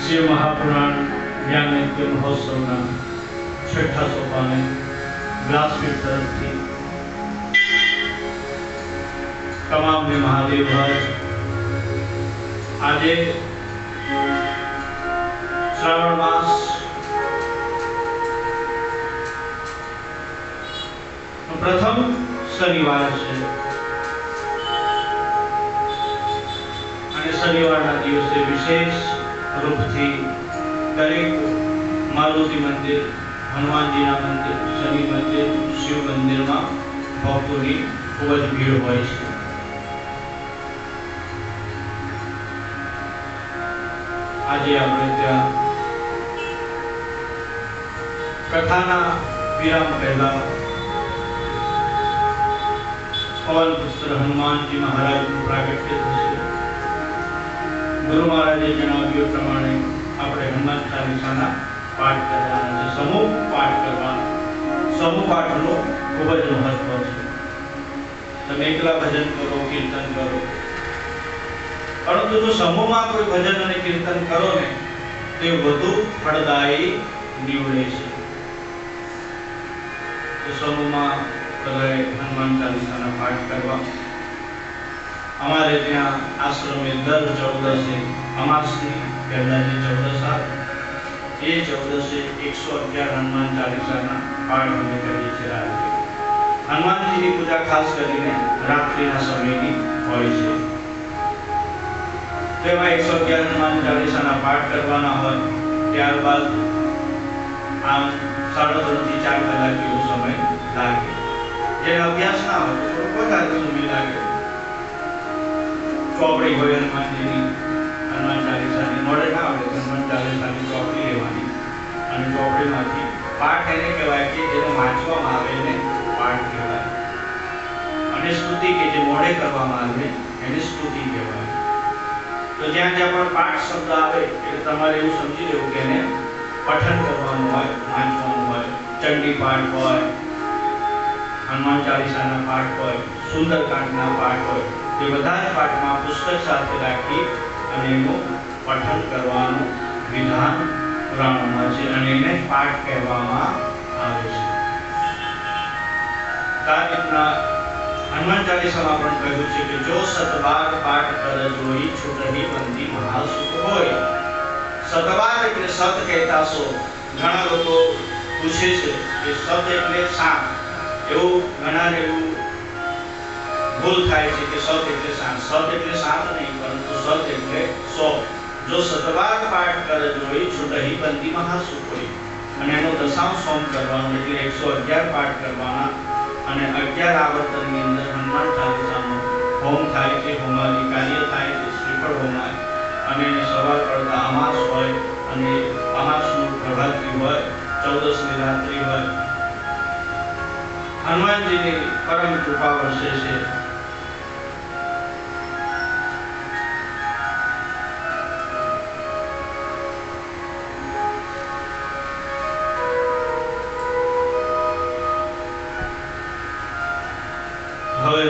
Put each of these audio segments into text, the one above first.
शिव महापुराण ज्ञान नैत्य महोत्सवना छठा सोपाने व्यासपीठ तरफथी તમામને મહાદેવ હર આજે શ્રાવણ માસ પ્રથમ શનિવાર છે અને શનિવારના દિવસે વિશેષ રૂપથી દરેક મારુતિ મંદિર, હનુમાનજીના મંદિર, શનિ મંદિર, શિવ મંદિરમાં ભક્તોની ખૂબ જ ભીડ હોય છે. આજે આપણે ત્યાં કથાના વિરામ પહેલા પવન પુત્ર હનુમાનજી મહારાજનું પ્રાગટ્ય થશે. ગુરુ મહારાજે જણાવ્યું પ્રમાણે આપણે હનુમાન ચાલીસાના પાઠ કરવાના છે, સમૂહ પાઠ કરવાના. સમૂહ પાઠનું ખૂબ જ મહત્વ છે. તમે એકલા ભજન કરો, કીર્તન કરો, પરંતુ જો સમૂહમાં કોઈ ભજન અને કીર્તન કરો ને તે વધુ ફળદાયી નીવડે છે. તો સમૂહમાં બધાએ હનુમાન ચાલીસાના પાઠ કરવા. અમારે ત્યાં આશ્રમે દર 14 અમાસની પહેલા જે 14 આવે એ 14 111 હનુમાન ચાલીસાના પાઠ અમે કરીએ છીએ રાત્રે. હનુમાનજીની પૂજા ખાસ કરીને રાત્રિના સમયની હોય છે. તેમાં 111 હનુમાન ચાલીસાના પાઠ કરવાના હોય. ત્યારબાદ આમ 3.5 થી 4 કલાક એવો સમય લાગે. જે અભ્યાસ ના હોય તો થોડો વધારે સમય લાગે. ચોપડી હોય હનુમાનજીની, હનુમાન ચાલીસાની મોડે ના આવે હનુમાન ચાલીસાની ચોપડી લેવાની અને ચોપડીમાંથી પાઠ એને કહેવાય કે જેને વાંચવામાં આવે એને પાઠ કહેવાય, અને સ્તુતિ કે જે મોડે કરવામાં આવે એને સ્તુતિ કહેવાય. તો જ્યાં જ્યાં પણ પાઠ શબ્દ આવે એટલે તમારે એવું સમજી લેવું કે એને પઠન કરવાનું હોય, વાંચવાનું હોય. ચંડી પાઠ હોય, હનુમાન ચાલીસાના પાઠ હોય, સુંદરકાંડના પાઠ હોય, એ બધા જ પાઠમાં પુસ્તક સાથે રાખી અને એનું પઠન કરવાનું વિધાન પુરાણમાં છે અને એને પાઠ કહેવામાં આવે છે. આ રીતના હનુમાન ચાલીસામાં પણ કહ્યું છે કે જો 7 વાર પાઠ કર જોઈ છૂટહી બંદી મહાસુખ હોય. 7 વાર એટલે સત કહેતા છો. ઘણા લોકો પૂછે છે કે સત એટલે સાત, એવું ઘણાને એવું ભૂલ થાય છે કે સત એટલે સાત. સત એટલે સાત નહીં, પરંતુ સત એટલે 100. જો 7 વાર પાઠ કર જોઈ છૂટહી બંદી મહાસુખ હોય. અને એનો દશાંશ સોમ કરવાનો એટલે 111 પાઠ કરવાના અને 11 આવર્તનની અંદર હનુમાન ચાલીસાનો હોમ થાય છે, હોમાદિ કાર્ય થાય છે, શ્રીફળ હોમાય અને સવાર પડતા અમાસ હોય અને અમાસનું પ્રભાતી હોય, 14ની રાત્રિ હોય. હનુમાનજીની પરમ કૃપા વર્ષે છે. હવે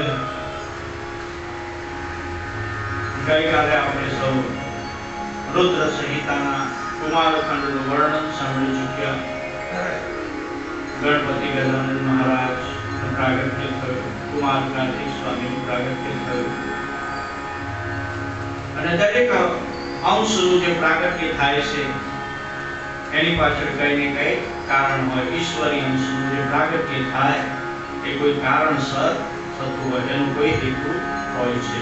ગઈકાલે આપણે સૌ રુદ્ર સંહિતાના કુમારખંડનું વર્ણન સાંભળી ચૂક્યા. ગણપતિ ગજાનંદ મહારાજ પ્રાગટ્ય થયું, કુમાર કાર્તિક સ્વામીનું પ્રાગટ્ય થયું અને દરેક અંશનું જે પ્રાગટ્ય થાય છે એની પાછળ કઈ ને કઈ કારણ હોય. ઈશ્વરી અંશનું જે પ્રાગટ્ય થાય એ કોઈ કારણસર થતું હોય, એનો કોઈ હેતુ હોય છે.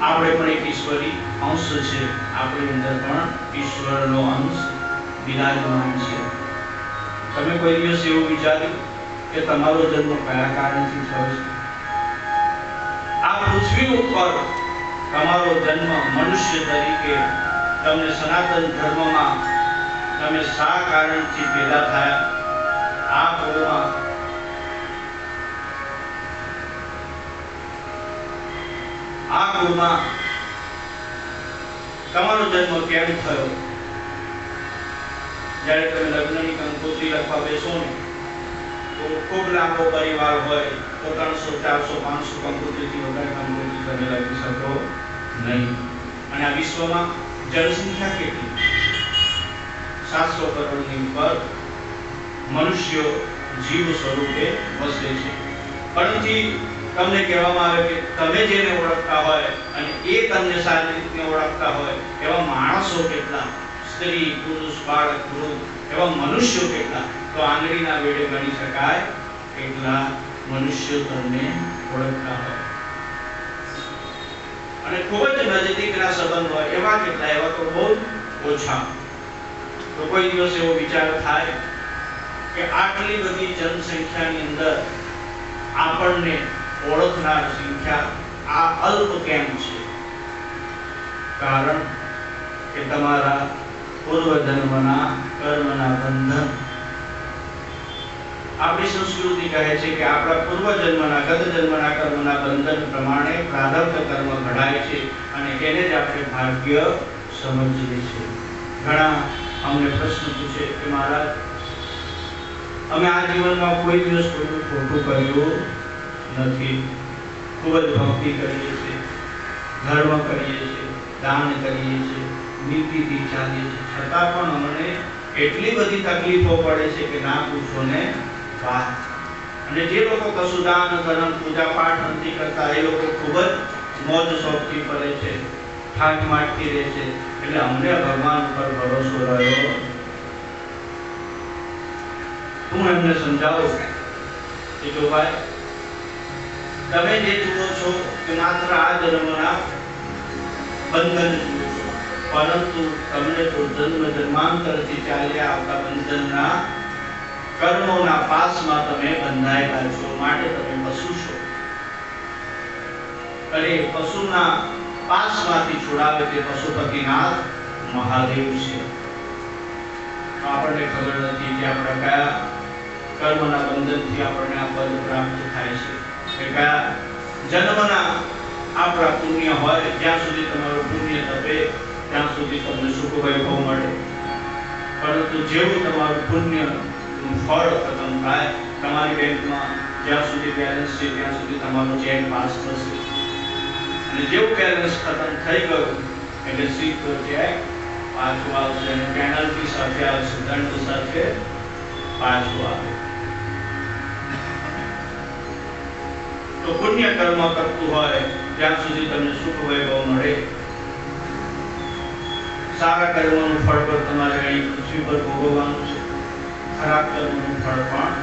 આપણે પણ એક ઈશ્વરી અંશ છે, આપણી અંદર પણ ઈશ્વરનો અંશ બિરાજમાન છે. તમે કોઈ દિવસ એવું વિચાર્યું કે તમારો જન્મ કયા કારણથી થયો છે? આ પૃથ્વી ઉપર તમારો જન્મ મનુષ્ય તરીકે તમને સનાતન ધર્મમાં તમે શા કારણથી પેદા થયા? આ કુળમાં તમારો જન્મ કેમ થયો? જ્યારે તમે લગ્નની કંકોત્રી લખવા બેસો ને તો ખૂબ લાંબો પરિવાર હોય તો 300, 400, 500 કંકોત્રીથી વધારે કંકોત્રી તમે લખી શકો નહીં. અને આ વિશ્વમાં જનસંખ્યા કેટલી? 700 કરોડની ઉપર મનુષ્યો જીવ સ્વરૂપે વસે છે. પરંતુ તમને કહેવામાં આવે કે તમે જેને ઓળખતા હોય અને એ તમને સારી રીતે ઓળખતા હોય એવા માણસો કેટલા? સ્ત્રી, પુરુષ, બાળક, વૃદ્ધ એવા મનુષ્યો કેટલા? તો આંગળીના વેઢે ગણી શકાય એટલા મનુષ્યો તમને ઓળખતા હોય. અને ખૂબ જ નજીકના સંબંધ હોય એવા કેટલા? એવા તો બહુ ઓછા. તો કોઈ દિવસ એવો વિચાર થાય કે આટલી બધી જનસંખ્યાની અંદર આપણને ઓળખનાર સંખ્યા આ અલ્પ કેમ છે? કારણ કે તમારા પૂર્વ જન્મના કર્મના બંધન આપણી સંસ્કૃતિ કહે છે કે આપણા પૂર્વજન્મના ગત જન્મના કર્મના બંધન પ્રમાણે પ્રારબ્ધ કર્મ ઘડાય છે અને એને જ આપણે ભાગ્ય સમજીએ છીએ. ઘણા અમને પ્રશ્ન પૂછે કે મહારાજ, અમે આ જીવનમાં કોઈ દિવસ કોઈનું ખોટું કર્યું નથી, ખૂબ જ ભક્તિ કરીએ છીએ, ધર્મ કરીએ છીએ, દાન કરીએ છીએ, નીતિથી ચાલીએ છીએ, છતાં પણ અમને એટલી બધી તકલીફો પડે છે કે ના પૂછો ને વાત. અને જે લોકો કશું દાન ધર્મ પૂજા પાઠ નથી કરતા એ લોકો ખૂબ જ મોજ શોખથી કરે છે, ઠાઠ માઠથી રહે છે. એટલે અમને ભગવાન ઉપર ભરોસો રહ્યો. હું એમને સમજાવું કે જો ભાઈ, તમે જે જુઓ છો કે માત્ર આ જન્મના બંધન જુઓ છો, પરંતુ તમને તો જન્મ જન્માંતરથી ચાલ્યા આવતા બંધનના કર્મોના પાસમાં તમે બંધાયેલા છો, માટે તમે પશુ છો. અને પશુના પાસમાંથી છોડાવે તે પશુપતિનાથ મહાદેવ છે. આપણને ખબર નથી કે આપણા કયા કર્મના બંધનથી આપણને આ પદ પ્રાપ્ત થાય છે, કે કયા જન્મના આપણા પુણ્ય હોય. જ્યાં સુધી તમારું પુણ્ય તપે ત્યાં સુધી તમને સુખ વૈભવ મળે, પરંતુ જેવું તમારું પુણ્ય ફળ ખતમ થાય, તમારી બેંકમાં જ્યાં સુધી બેલેન્સ છે ત્યાં સુધી તમારો ચેક પાસ થશે. અને જેવું બેલેન્સ ખતમ થઈ ગયું એટલે સીધો ચેક પાછું આવશે અને પેનલ્ટી સાથે આવશે, દંડ સાથે પાછું આવે. તો પુણ્ય કર્મ કરતું હોય ત્યાં સુધી તમને સુખ વૈભવ મળે. સારા કર્મનું ફળ પર તમારે અહીં પૃથ્વી પર ભોગવવાનું છે, ખરાબ કર્મનું ફળ પણ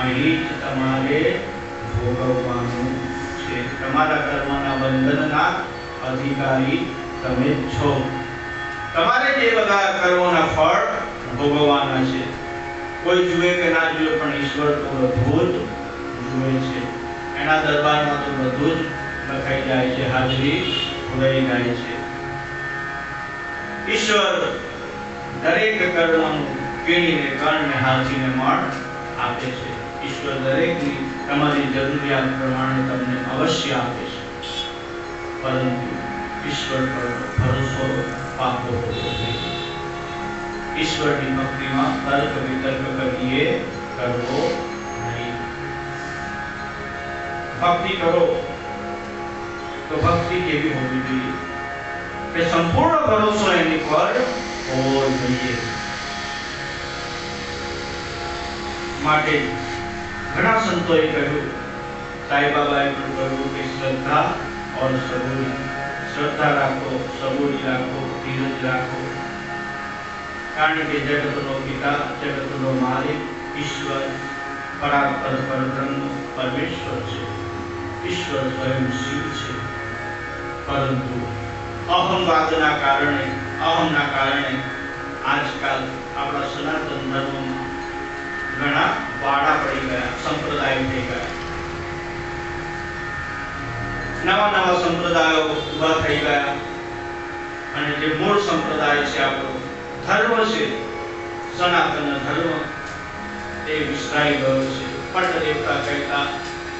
અહીં જ તમારે ભોગવવાનું છે. તમારા કર્મના બંધનના અધિકારી તમે છો. તમારે જે બધા કર્મોના ફળ ભોગવવાના છે, કોઈ જુએ કે ના જુએ પણ ઈશ્વર તો બધું જ જુએ છે. એના દરબારમાં તો બધું જ લખાઈ જાય છે, હાજરી પુરાઈ જાય છે. ઈશ્વર દરેક કર્મનું કેળીને કર્ણને હાથીને મળ આપે છે. ઈશ્વર દરેકની તમારી જરૂરિયાત પ્રમાણે તમને અવશ્ય આપે છે, પરંતુ ઈશ્વર પર ભરોસો પાકો હોવો જોઈએ. ઈશ્વરની ભક્તિમાં તર્ક વિતર્ક કરીએ કરવો નહીં. ભક્તિ કરો તો ભક્તિ કેવી હોવી જોઈએ કે સંપૂર્ણ ભરોસો એની પર હોવો જોઈએ. માટે ઘણા સંતોએ કહ્યું, સાંઈબાબાએ પણ કહ્યું કે શ્રદ્ધા और सबूरी. श्रद्धा રાખો, સબૂરી રાખો, ધીરજ રાખો. કારણ કે જગતનો પિતા, જગતનો માલિક ઈશ્વર પરાત્પર પરબ્રહ્મ પરમેશ્વર છે. ઈશ્વર સ્વયં શિવ છે. પરંતુ અહંવાદના કારણે, અહમના કારણે આજકાલ આપણા સનાતન ધર્મમાં ઘણા વાડા પડી ગયા, સંપ્રદાય થઈ ગયા. નવા નવા સંપ્રદાયો ઉભા થઈ ગયા અને જે મૂળ સંપ્રદાય છે, આપણો ધર્મ છે, સનાતન ધર્મ, એ વિસરાઈ ગયો છે. પટ દેવતા કહેતા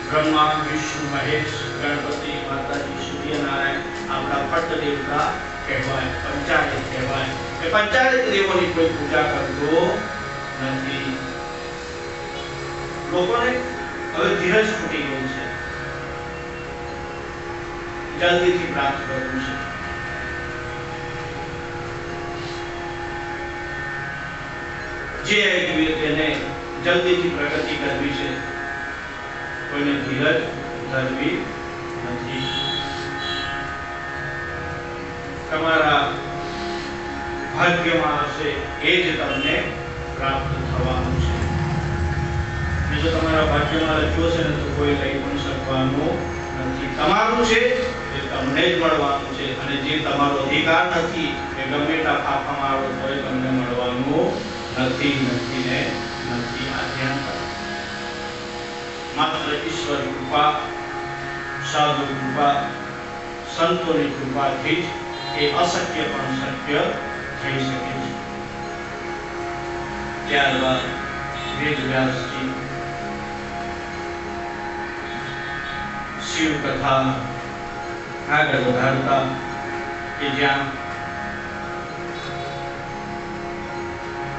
બ્રહ્મા વિષ્ણુ મહેશ ગણપતિ માતાજી સૂર્યનારાયણ આપણા પટ દેવતા કહેવાય, પંચાયત કહેવાય. એ પંચાયત દેવોની કોઈ પૂજા કરતો નથી. લોકોને હવે ધીરજ ખૂટી ગઈ છે, જલ્દીથી પ્રાપ્ત કરવું છે. જે જોઈએ તેને જલ્દીથી પ્રગતિ કરવી છે, કોઈને ધીરજ ધરવી નથી. તમારા ભાગ્યમાં હશે એ જ તમને પ્રાપ્ત થવાનું છે. અને જો તમારા ભાગ્યમાં લખ્યું છે ને તો કોઈ લઈ પણ શકવાનું નથી. તમારું છે એ તમને જ મળવાનું છે, અને જે તમારો અધિકાર નથી એ ગમે એટલા ફાફા મારો તોય તમને મળવાનું નથી. નથી ને નથી. આ ધ્યાન કરો. માત્ર ઈશ્વર કૃપા, સાધુ કૃપા, સંતોની કૃપાથી જ એ અશક્ય પણ શક્ય થઈ શકે છે. ત્યારબાદ વેદવ્યાસજી શિવ કથા આગળ વધારતા કે જ્યાં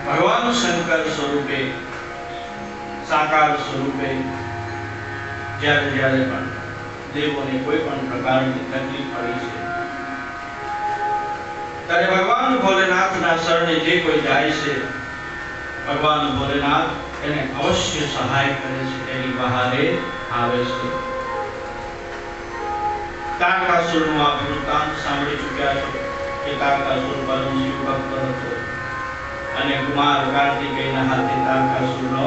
ભગવાન શંકર સ્વરૂપે સાકાર સ્વરૂપે જ્યારે જ્યારે પણ દેવોને કોઈ પણ પ્રકારની તકલીફ પડી છે ત્યારે ભગવાન ભોલેનાથના શરણે જે કોઈ જાય છે ભગવાન ભોલેનાથ એને અવશ્ય સહાય કરે છે, એની બહારે આવે છે. તારકાસુરનું આપ વૃત્તાંત સાંભળી ચૂક્યા છો કે તારકાસુર પરમ શિવ ભક્ત હતો અને કુમાર કાર્તિકેયના હાથે તારકાસુરનો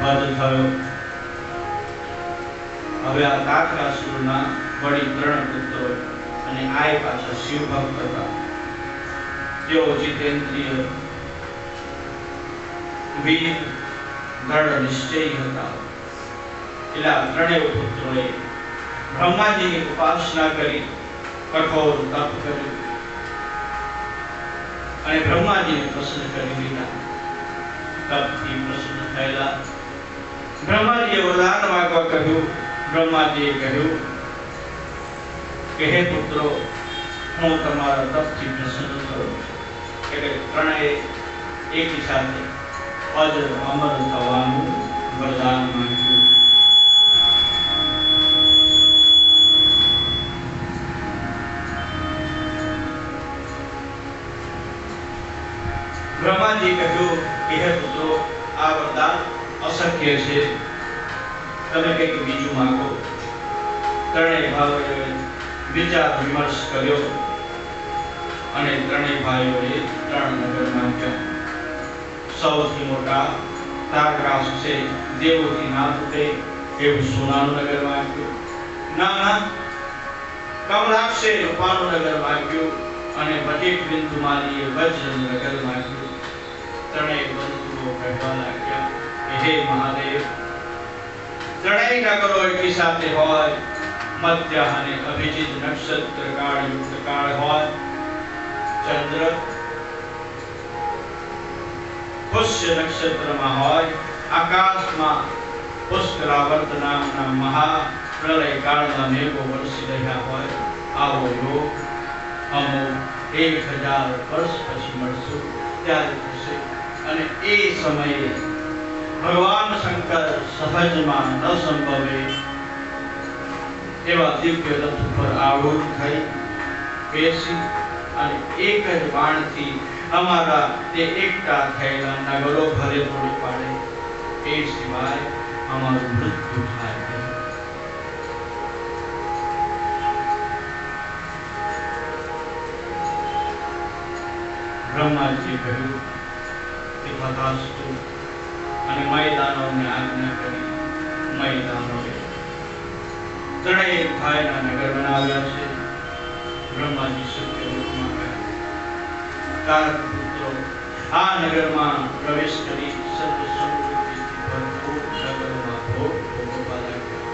વધ થયો. હવે આ તારકાસુરના વળી 3 પુત્રો અને આય પાછા શિવ ભક્ત હતા. તેઓ જીતેન્દ્રિય, વીર, દ્રઢ નિશ્ચયી હતા. એટલે આ 3 પુત્રોએ બ્રહ્માજીની ઉપાસના કરી, કઠોર તપ કર્યું અને બ્રહ્માજીને પ્રસન્ન કરી દીધા. તપથી પ્રસન્ન થયેલા બ્રહ્માજીએ વરદાન માંગવા કહ્યું. બ્રહ્માજીએ કહ્યું કે હે પુત્રો, હું તમારા તપથી પ્રસન્ન થયો છું. એટલે 3એ એકી સાથે અજર અમર થવાનું વરદાન માંગ્યું. બ્રહ્માજી કહ્યું કે હે પુત્રો, આ વરદાન અશક્ય છે, તમે કંઈક બીજું માંગો. 3 ભાઈઓએ વિચાર વિમર્શ કર્યો અને 3 ભાઈઓએ 3 નગર માંગ્યા. સૌથી મોટા તારકાસ છે, દેવોથી ના તૂટે એવું સોનાનું નગર માંગ્યું. નાના કમલાક્ષે રૂપાનું નગર માંગ્યું અને ભટીક બિંદુમાલીએ વજ્રનું નગર માંગ્યું. 3 બંધુઓ કહેવા લાગ્યા કે હે મહાદેવ, 3 નગરો એકી સાથે હોય, મધ્ય અને અભિજીત નક્ષત્ર કાળ યુક્ત કાળ હોય, ચંદ્ર પુષ્ય નક્ષત્રમાં હોય, આકાશમાં પુષ્કરાવર્ત નામના મહા પ્રલય કાળમાં મેઘો વરસી રહ્યા હોય, આવો યોગ અમો 1000 વર્ષ પછી મળશું ત્યારે થશે. અને એ સમયે ભગવાન શંકર સહજમાં ન સંભવે એવા દિવ્ય રથ ઉપર આરૂઢ થઈ બેસી અને એક જ બાણથી અમારા તે એકટા થયેલા નગરો ભલે તોડી પાડે, એ સિવાય અમારું મૃત્યુ થાય નહીં. બ્રહ્માજીએ કહ્યું કે તથાસ્તુ અને મયદાનોને આજ્ઞા કરી. મયદાનોએ 3 ભાઈના નગર બનાવ્યા છે. બ્રહ્માજી સત્ય રૂપમાં ગયા. તારક પુત્રો આ નગરમાં પ્રવેશ કરી સર્વ સમૃદ્ધિથી ભરપૂર નગરમાં ભોગ ભોગવવા લાગ્યા.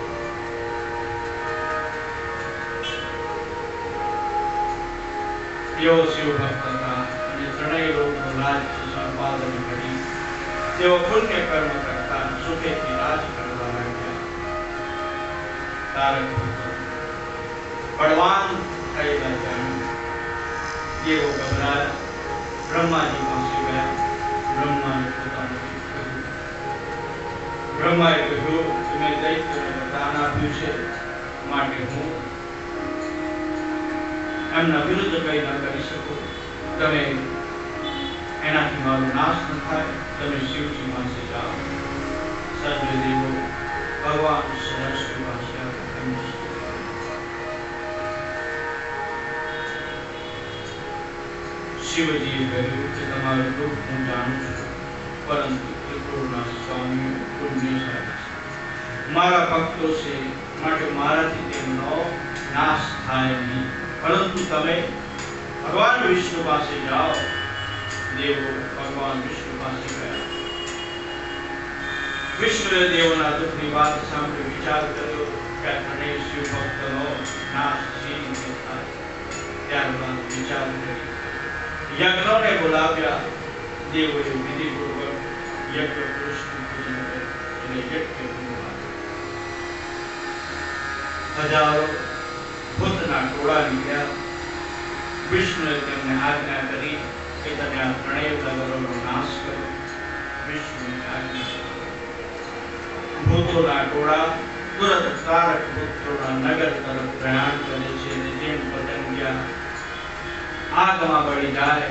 તેઓ શિવ ભક્ત હતા અને 3 લોકનું રાજ્ય સંપાદન કરી તેઓ પુણ્ય કર્મ કરતા સુખેથી રાજ કરવા લાગ્યા. તારક પુત્રો બળવાન થયેલા જાણ્યું. તેઓ ગભરાયા, બ્રહ્માજી પાસે ગયા. બ્રહ્માને પોતાનું કહ્યું. બ્રહ્માએ કહ્યું કે મેં દૈત્યને વરદાન આપ્યું છે, માટે હું એમના વિરુદ્ધ કંઈ ન કરી શકું. તમે એનાથી મારો નાશ ન થાય, તમે શિવજી પાસે જાઓ. સર્વે દેવો ભગવાન સરસ્વતી પાસે આવ્યા. શિવજીએ કહ્યું કે તમારું દુઃખ હું જાણું છું, પરંતુ ત્રિપુરના સ્વામી પુણ્યશાળી છે, મારા ભક્તો છે, માટે મારાથી તેમનો નાશ થાય નહીં. પરંતુ તમે ભગવાન વિષ્ણુ પાસે જાઓ. દેવો ભગવાન વિષ્ણુ પાસે ગયા. વિષ્ણુએ દેવોના દુઃખની વાત સાંભળી વિચાર કર્યો કે આ શિવ ભક્તનો નાશ શી રીતે થાય. ત્યારબાદ વિચાર કરી યજ્ઞોને બોલાવ્યા. દેવોએ વિધિપૂર્વક યજ્ઞ પુરુષનું પૂજન કર્યું અને યજ્ઞ પૂર્ણ. હજારો ભૂતના ટોળા નીકળ્યા. વિષ્ણુએ તેમને આજ્ઞા કરી કે તમે આ ત્રણેય નગરોનો નાશ કરો. વિષ્ણુએ આજ્ઞા કરી. ભૂતોના ટોળા તુરંત તારક પુત્રોના નગર તરફ પ્રયાણ કરે છે અને જેમ પતંગિયા આગમાં બળી જાય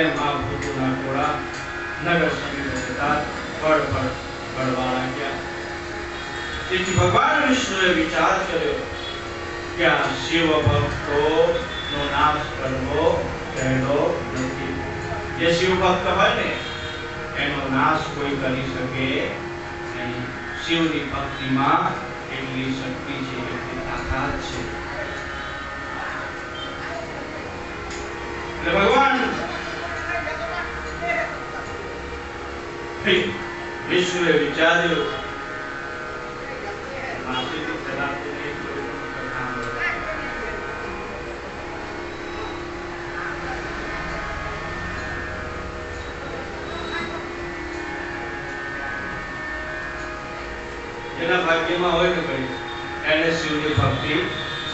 એમ આ ભૂતોના ટોળા નગર સમીપ જતા પડ બળવા લાગ્યા. તેથી ભગવાન વિષ્ણુએ વિચાર કર્યો કે આ શિવ ભક્તોનો નાશ કરવો સહેલો નથી. જે શિવ ભક્ત હોય ને એનો નાશ કોઈ કરી શકે નહીં. શિવની ભક્તિમાં એટલી શક્તિ છે, એટલી તાકાત છે. એટલે ભગવાન વિષ્ણુએ વિચાર્યું જેના ભાગ્યમાં હોય ને ભાઈ એને શિવની ભક્તિ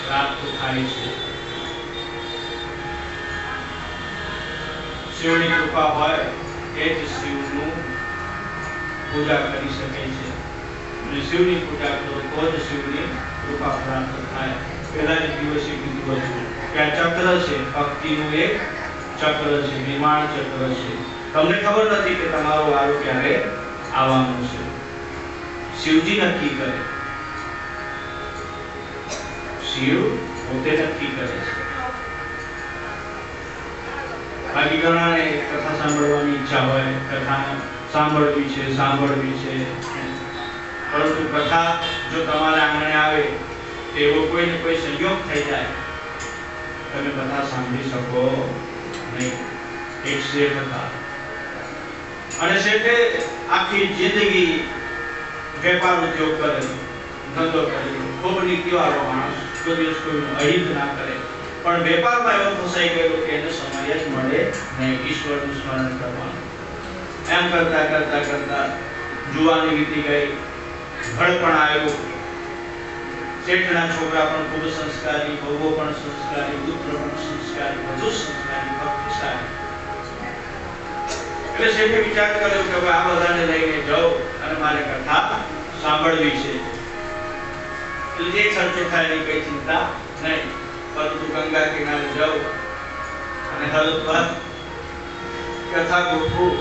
પ્રાપ્ત થાય છે. શિવની કૃપા હોય એ જ શિવનું પૂજા કરી શકે છે. અને શિવની પૂજા કરો તો જ શિવની કૃપા પ્રાપ્ત થાય. પહેલા જ દિવસે કીધું હતું કે આ ચક્ર છે, ભક્તિનું એક ચક્ર છે, નિર્માણ ચક્ર છે. તમને ખબર નથી કે તમારો વારો ક્યારે આવવાનો છે. શિવજી નક્કી કરે, શિવ પોતે નક્કી કરે છે. બાકી ઘણાને કથા સાંભળવાની ઈચ્છા હોય, કથા સાંભળવી છે, પરંતુ કથા જો તમારા આંગણે આવે એવો કોઈ ને કોઈ સંયોગ થઈ જાય તમે કથા સાંભળી શકો નહીં. એક શેઠ હતા અને શેઠે આખી જિંદગી વેપાર ઉદ્યોગ કરે, ધંધો કરે, ખૂબ નીતિવાળો માણસ, કોઈ દિવસ કોઈનું અહિત ના કરે. પણ વેપારમાં એવો ફસાઈ ગયો કે એને સમય જ મળે નહીં ઈશ્વરનું સ્મરણ કરવાનું. એમ કરતા કરતા કરતા જુવાની વીતી ગઈ, ઘડપણ આવ્યું. શેઠના છોકરા પણ ખૂબ સંસ્કારી, બહુઓ પણ સંસ્કારી, પુત્ર પણ સંસ્કારી, બધું સંસ્કારી, ભક્તિશાળી. એટલે શેઠે વિચાર કર્યો કે હવે આ બધાને લઈને જાઉં અને મારે કથા સાંભળવી છે. એટલે જે ખર્ચો થાય એની કઈ ચિંતા નહીં, પરંતુ ગંગા કિનારે જાઉં અને હરદભર કથા ગોઠવું.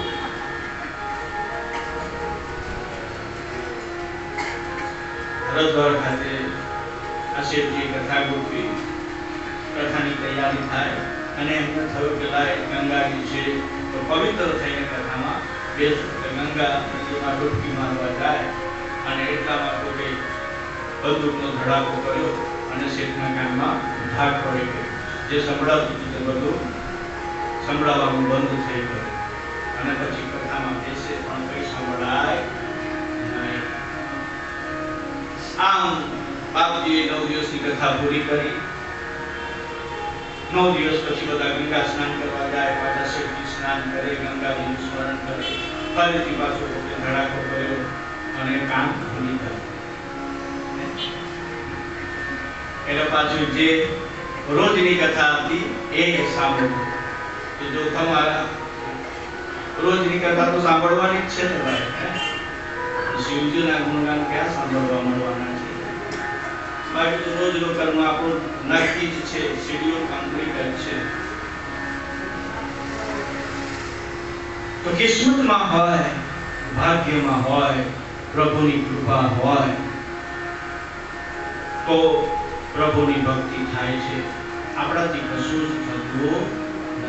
હરદભર ખાતે આ શેઠજી કથા ગોઠવી, કથાની તૈયારી થાય અને એમને થયું કે લાય ગંગાજી છે તો પવિત્ર થઈને કથામાં બેસું. ગંગા નદીમાં ડૂબકી મારવા જાય અને એટલામાં કોઈ બંદૂકનો ધડાકો કર્યો અને શેઠના કાનમાં ધાક પડી ગઈ. જે સંભળાતું હતું તે બધું સંભળાવવાનું બંધ થઈ ગયું અને પછી કથામાં બેસે પણ કઈ સંભળાય નહીં. આમ બાપજીએ 9 દિવસની કથા પૂરી કરી. 9 દિવસ પછી બધા ગંગા સ્નાન કરવા જાય. પાછા શેઠજી સ્નાન કરે, ગંગાજીનું સ્મરણ કરે, ફરીથી પાછો ધડાકો કર્યો અને કામ ખુલી ગયું. એટલે પાછું જે રોજની કથા હતી એ સાંભળવું. જો તમારા રોજની કથા તો સાંભળવાની જ છે ને ભાઈ. શિવજીના ગુણગાન ક્યાં સાંભળવા મળવાના છે? બાકી તો રોજનું કર્મ આપણું નક્કી જ છે, શેડ્યુલ કમ્પ્લીટ જ છે. તો કિસ્મતમાં હોય, ભાગ્યમાં હોય, પ્રભુની કૃપા હોય તો પ્રભુની ભક્તિ થાય છે. આપણાથી કશું જ થતું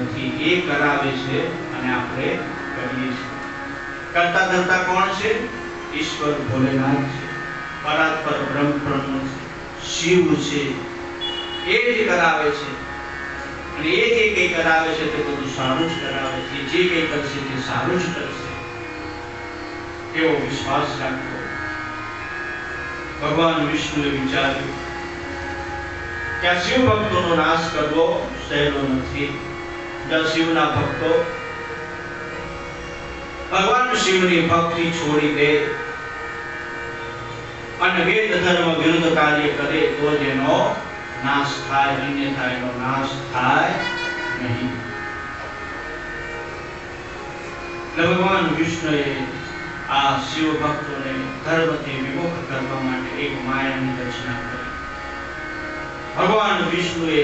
નથી. એ કરાવે છે અને આપણે કરીએ છીએ. કરતા ધરતા કોણ છે? ઈશ્વર ભોલેનાથ છે, પરાત્પર બ્રહ્મ છે, શિવ છે. એ જ કરાવે છે અને એ જે કંઈ કરાવે છે તે બધું સારું જ કરાવે છે. જે કંઈ કરશે તે સારું જ કરશે એવો વિશ્વાસ રાખવો. ભગવાન વિષ્ણુએ વિચાર્યું કે આ શિવ ભક્તોનો નાશ કરવો સહેલો નથી. શિવના ભક્તો ભગવાન શિવની ભક્તિ છોડી દે અને વેદ ધર્મ વિરુદ્ધ કાર્ય કરે તો જ એનો નાશ થાય, અન્યથા એનો નાશ થાય નહીં. ભગવાન વિષ્ણુએ આ શિવ ભક્તોને ધર્મથી વિમુખ કરવા માટે એક માયાની રચના કરી. ભગવાન વિષ્ણુએ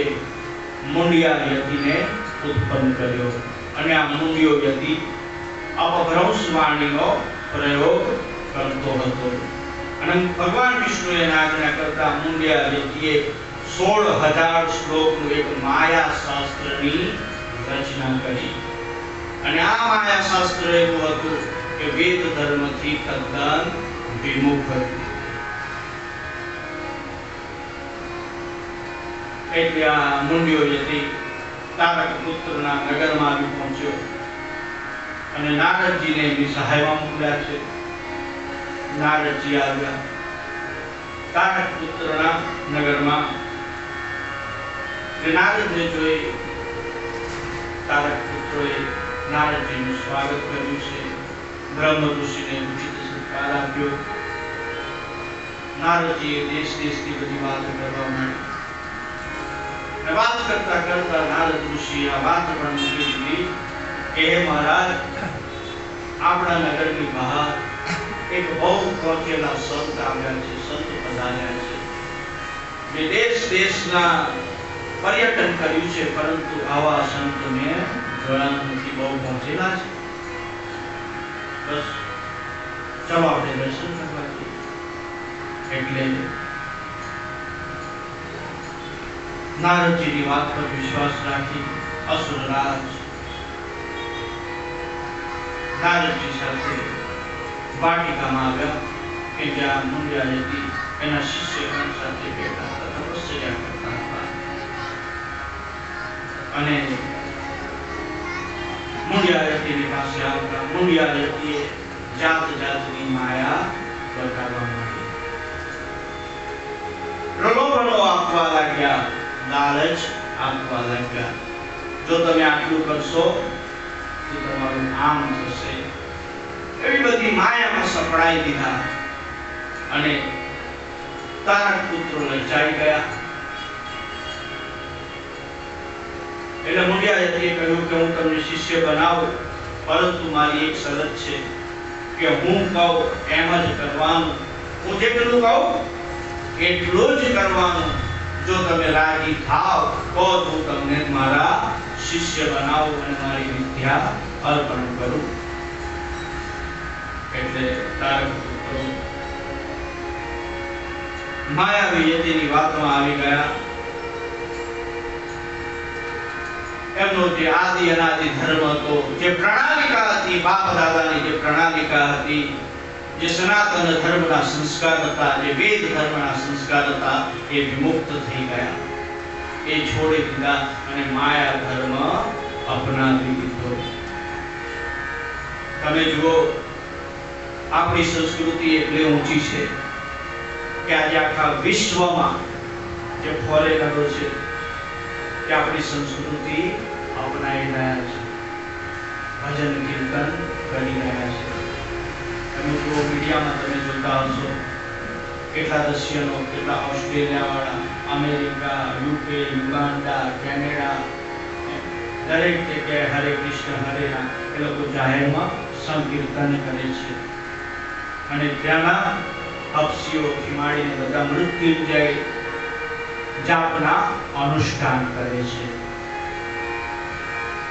મુંડિયા યતિને ઉત્પન્ન કર્યો અને આ મુંડિયો યતિ અપભ્રંશ વાણીનો પ્રયોગ કરતો હતો. અને ભગવાન વિષ્ણુએ આજ્ઞા કરતા મુંડિયા યતિએ 16,000 શ્લોકનું એક માયા શાસ્ત્રની રચના કરી. અને આ માયા શાસ્ત્ર એવું હતું કે વેદ ધર્મથી તદ્દન વિમુખ હતું. એટલે આ મુંડિયો યતિ તારક પુત્રના નગરમાં આવી પહોંચ્યો અને નારદજીને એમની સહાયમાં મોકલ્યા છે. નારદજી આવ્યા તારક પુત્રના નગરમાં. નારદને જોઈ તારક પુત્રોએ નારદજીનું સ્વાગત કર્યું છે. બ્રહ્મ ઋષિને ઉચિત સત્કાર આપ્યો. નારદજીએ દેશ દેશની બધી વાતો કરવા માંડી. વાત કરતા કરતા નારદ ઋષિ આ વાત પણ મૂકી દીધી કે હે મહારાજ, આપણા નગરની બહાર એક બહુ પહોંચેલા સંત આવ્યા છે, સંત પધાર્યા છે. જે દેશ દેશના પર્યટન કર્યું છે, પરંતુ આવા સંતને જોયા નથી. બહુ પહોંચેલા છે. બસ ચાલો આપણે દર્શન કરવા જઈએ. એટલે નારદજીની વાત પર વિશ્વાસ રાખી અસુરરાજ નારદજી સાથે વાટિકામાં આવ્યા કે જ્યાં મુંડિયા યતિ એના શિષ્યગણ સાથે બેઠા હતા, તપશ્ચર્યા કરતા હતા. અને મુંડિયા યતિની પાસે આવતા મુંડિયા યતિએ જાત જાતની માયા બતાવવા માંડી. પ્રલોભનો આપવા લાગ્યા, લાલચ આપવા લાગ્યા. જો તમે આટલું કરશો તો તમારું આમ થશે. એવી બધી માયામાં સપડાઈ દીધા અને તારક પુત્રો લજાઈ ગયા. એટલે મુંડિયા યતિએ કહ્યું કે હું તમને શિષ્ય બનાવું, પરંતુ મારી એક શરત છે કે હું કહું એમ જ કરવાનું. હું જેટલું કહું એટલું જ કરવાનું. જો તમે રાજી થાવ તો હું તમને મારા શિષ્ય બનાવું અને મારી વિદ્યા અર્પણ કરું. એટલે તારક પુત્રો માયાવી યતિની વાતમાં આવી ગયા. એમનો જે આદિ અનાદિ ધર્મ હતો, જે પ્રણાલિકા હતી, બાપ દાદાની જે પ્રણાલિકા હતી, જે સનાતન ધર્મના સંસ્કાર હતા, જે વેદ ધર્મના સંસ્કાર હતા, એ વિમુક્ત થઈ ગયા. એ છોડી દીધા અને માયા ધર્મ અપનાવી લીધો. તમે જુઓ, આપણી સંસ્કૃતિ એટલી ઊંચી છે કે આજે આખા વિશ્વમાં જે ફોરેનરો છે કે આપણી સંસ્કૃતિ અપનાવી રહ્યા છે, ભજન કીર્તન કરી રહ્યા છે. તમે જુઓ, મીડિયામાં તમે જોતા હશો કેટલા રશિયનો, કેટલા ઓસ્ટ્રેલિયા વાળા, અમેરિકા, યુકે, યુગાન્ડા, કેનેડા, દરેક જગ્યાએ હરે કૃષ્ણ હરે રામ એ લોકો જાહેરમાં સંકીર્તન કરે છે. અને ત્યાંના અપસીઓથી માંડીને બધા મૃત્યુંજય જાપના અનુષ્ઠાન કરે છે.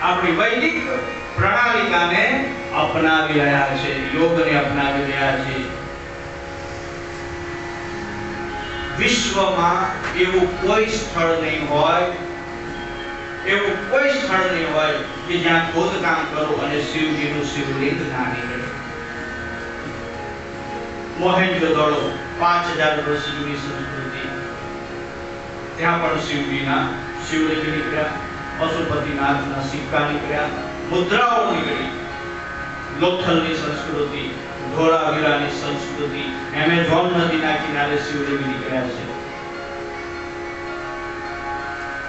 આપણી વૈદિક પ્રણાલિકાને અપનાવી રહ્યા છે, યોગને અપનાવી રહ્યા છે. વિશ્વમાં એવું કોઈ સ્થળ નહીં હોય, એવું કોઈ સ્થળ નહીં હોય કે જ્યાં ખોદકામ કરો અને શિવજીનું શિવલિંગ ના નીકળે. મોહેંજો-દડો 5000 વર્ષ જૂની સંસ્કૃતિ, ત્યાં પણ શિવજીના શિવલિંગ નીકળ્યા, પશુપતિનાથના સિક્કા નીકળ્યા, મુદ્રાઓ નીકળી. લોથલની સંસ્કૃતિ, ધોળાવીરાની સંસ્કૃતિ, એમેઝોન નદીના કિનારે શિવલિંગ નીકળ્યા છે.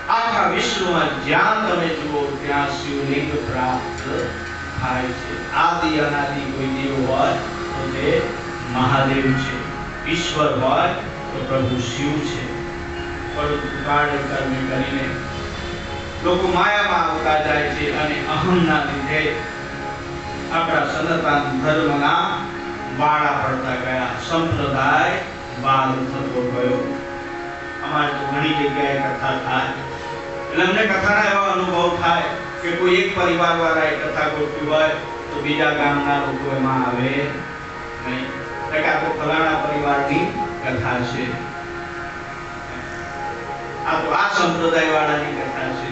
આખા વિશ્વમાં જ્યાં તમે જુઓ ત્યાં શિવલિંગ પ્રાપ્ત થાય છે. આદિ અનાદિ કોઈ દેવ હોય તો તે મહાદેવ છે. ईश्वर होय तो प्रभु शिव छे। परंतु काळे कर्म करीने लोको मायामां आवता जाय छे अने अहमना लीधे आपણા સનાતન ધર્મના બાળા પડતા ગયા, સંપ્રદાય બાળ થતો ગયો। અમારે તો ઘણી જગ્યાએ કથા થાય એટલે અમને કથાના એવા અનુભવ થાય કે કોઈ એક પરિવાર વાળાએ કથા ગોઠવી હોય તો બીજા ગામના લોકો એમાં આવે નહીં, કે આ તો ફલાણા પરિવારની કથા છે, આ તો આ સંપ્રદાય વાળાની કથા છે।